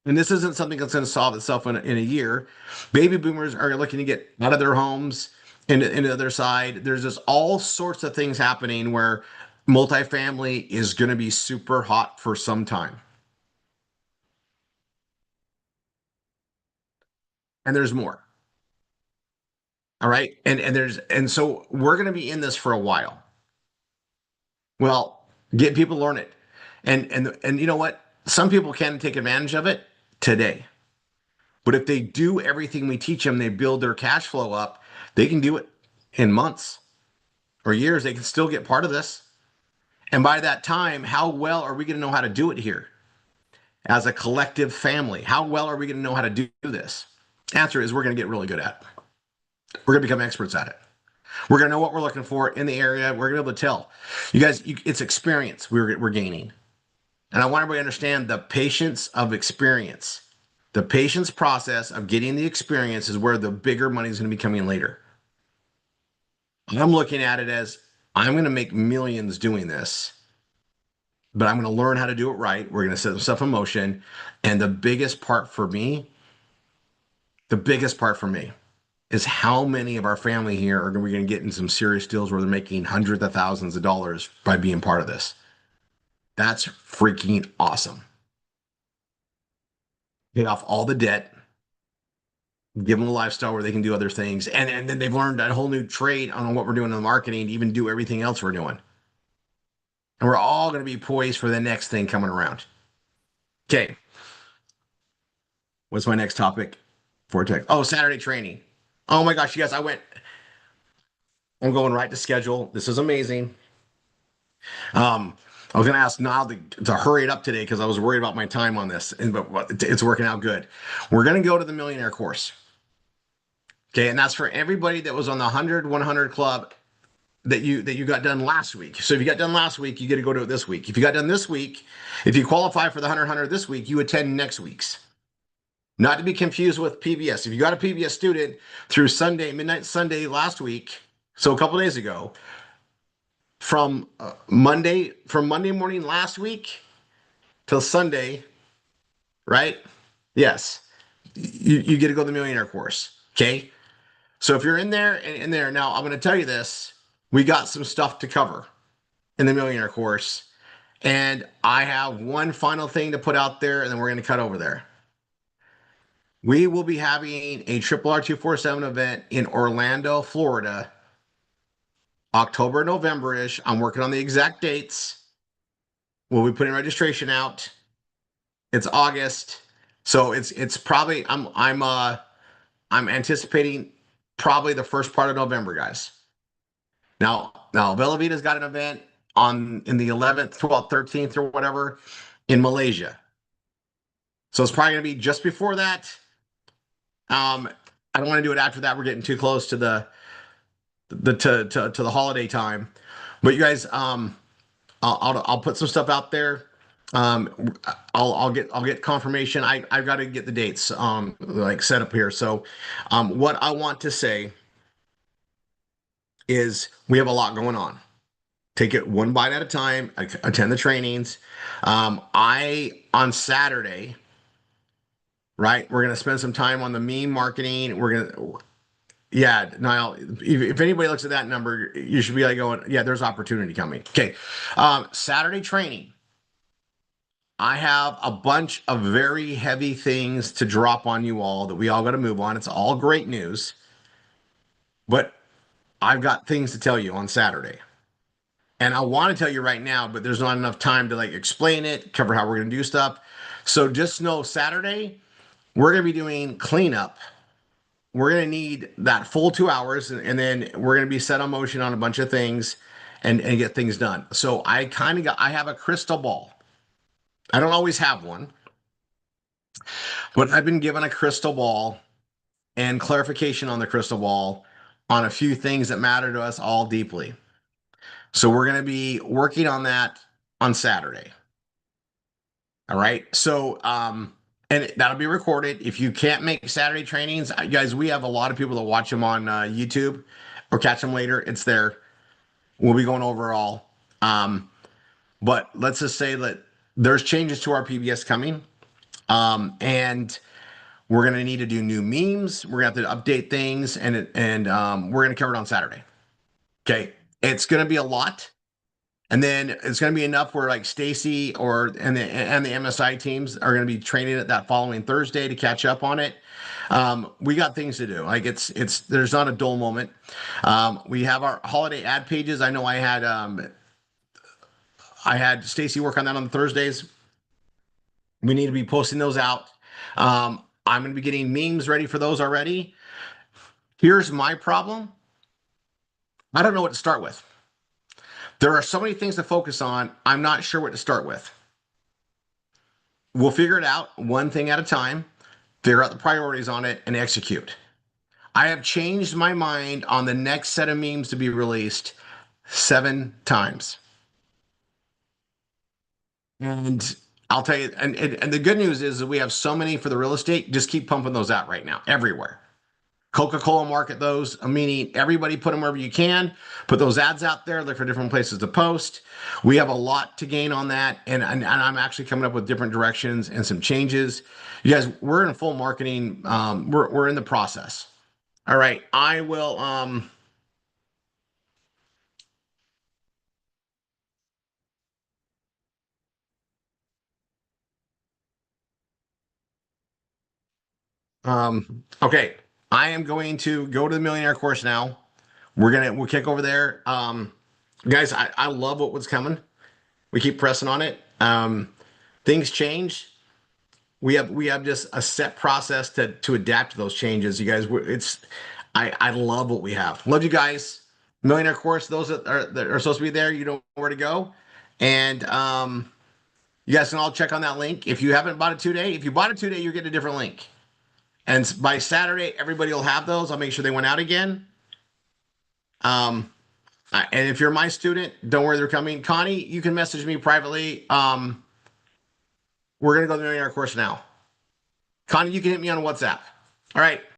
And this isn't something that's going to solve itself in a year. Baby boomers are looking to get out of their homes into the other side. There's just all sorts of things happening where multifamily is going to be super hot for some time. And there's more. All right. And so we're going to be in this for a while. Well, get people to learn it. And you know what? Some people can take advantage of it today. But if they do everything we teach them, they build their cash flow up, they can do it in months or years. They can still get part of this. And by that time, how well are we going to know how to do it here as a collective family? How well are we going to know how to do this? Answer is we're going to get really good at it. We're going to become experts at it. We're going to know what we're looking for in the area. We're going to be able to tell. You guys, it's experience we're gaining. And I want everybody to understand the patience of experience. The patience process of getting the experience is where the bigger money is going to be coming later. I'm looking at it as I'm going to make millions doing this, but I'm going to learn how to do it right. We're going to set some stuff in motion. And the biggest part for me is how many of our family here are we going to get in some serious deals where they're making hundreds of thousands of dollars by being part of this. That's freaking awesome. Pay off all the debt, give them a lifestyle where they can do other things. And then they've learned a whole new trade on what we're doing in the marketing to even do everything else we're doing. And we're all going to be poised for the next thing coming around. Okay. What's my next topic? Vortex. Oh, Saturday training. Oh my gosh, you guys, I'm going right to schedule. This is amazing. I was going to ask Niall to hurry it up today because I was worried about my time on this, but it's working out good. We're going to go to the Millionaire course. Okay, and that's for everybody that was on the 100-100 club that you got done last week. So if you got done last week, you get to go to it this week. If you got done this week, if you qualify for the 100-100 this week, you attend next week's. Not to be confused with PBS. If you got a PBS student through midnight Sunday last week, so a couple days ago, from Monday morning last week till Sunday, right? Yes, you get to go to the Millionaire course. Okay, so if you're in there now, I'm going to tell you this: we got some stuff to cover in the Millionaire course, and I have one final thing to put out there, and then we're going to cut over there. We will be having a RRR247 event in Orlando, Florida, October, November-ish. I'm working on the exact dates. We'll be putting registration out. It's August. So it's probably I'm anticipating probably the first part of November, guys. Now Bella Vita's got an event in the 11th, 12th, 13th, or whatever in Malaysia. So it's probably gonna be just before that. I don't want to do it after that. We're getting too close to the holiday time. But you guys, I'll put some stuff out there. I'll get confirmation. I've got to get the dates like set up here. So what I want to say is we have a lot going on. Take it one bite at a time. Attend the trainings. On Saturday, right? We're gonna spend some time on the meme marketing. Yeah, Niall, if anybody looks at that number, you should be like going, yeah, there's opportunity coming. Okay. Saturday training. I have a bunch of very heavy things to drop on you all that we all got to move on. It's all great news. But I've got things to tell you on Saturday. And I want to tell you right now, but there's not enough time to like explain it, cover how we're going to do stuff. So just know Saturday, we're going to be doing cleanup. We're going to need that full 2 hours, and then we're going to be set on motion on a bunch of things and get things done. So I have a crystal ball. I don't always have one, but I've been given a crystal ball and clarification on the crystal ball on a few things that matter to us all deeply. So we're going to be working on that on Saturday. All right. So, and that'll be recorded. If you can't make Saturday trainings, guys, we have a lot of people that watch them on YouTube or catch them later. It's there. We'll be going over all. But let's just say that there's changes to our PBS coming. And we're going to need to do new memes. We're going to have to update things, and we're going to cover it on Saturday. Okay. It's going to be a lot. And then it's going to be enough where like Stacy and the MSI teams are going to be training it that following Thursday to catch up on it. We got things to do. Like there's not a dull moment. We have our holiday ad pages. I know I had Stacy work on that on the Thursdays. We need to be posting those out. I'm going to be getting memes ready for those already. Here's my problem. I don't know what to start with. There are so many things to focus on. I'm not sure what to start with. We'll figure it out one thing at a time, figure out the priorities on it, and execute. I have changed my mind on the next set of memes to be released 7 times. And I'll tell you, and the good news is that we have so many for the real estate. Just keep pumping those out right now, everywhere. Coca-Cola market those, meaning everybody put them wherever you can. Put those ads out there, look for different places to post. We have a lot to gain on that, and I'm actually coming up with different directions and some changes. You guys, we're in full marketing. We're in the process. All right, I will. Okay, I am going to go to the millionaire course now. We'll kick over there. Guys, I love what's coming. We keep pressing on it. Things change. We have just a set process to adapt to those changes. You guys, I love what we have. Love you guys. Millionaire course, those that are supposed to be there, you know where to go. And you guys can all check on that link. If you haven't bought it today, if you bought it today, you're getting a different link. And by Saturday, everybody will have those. I'll make sure they went out again. And if you're my student, don't worry, they're coming. Connie, you can message me privately. We're going to go to the millionaire course now. Connie, you can hit me on WhatsApp. All right.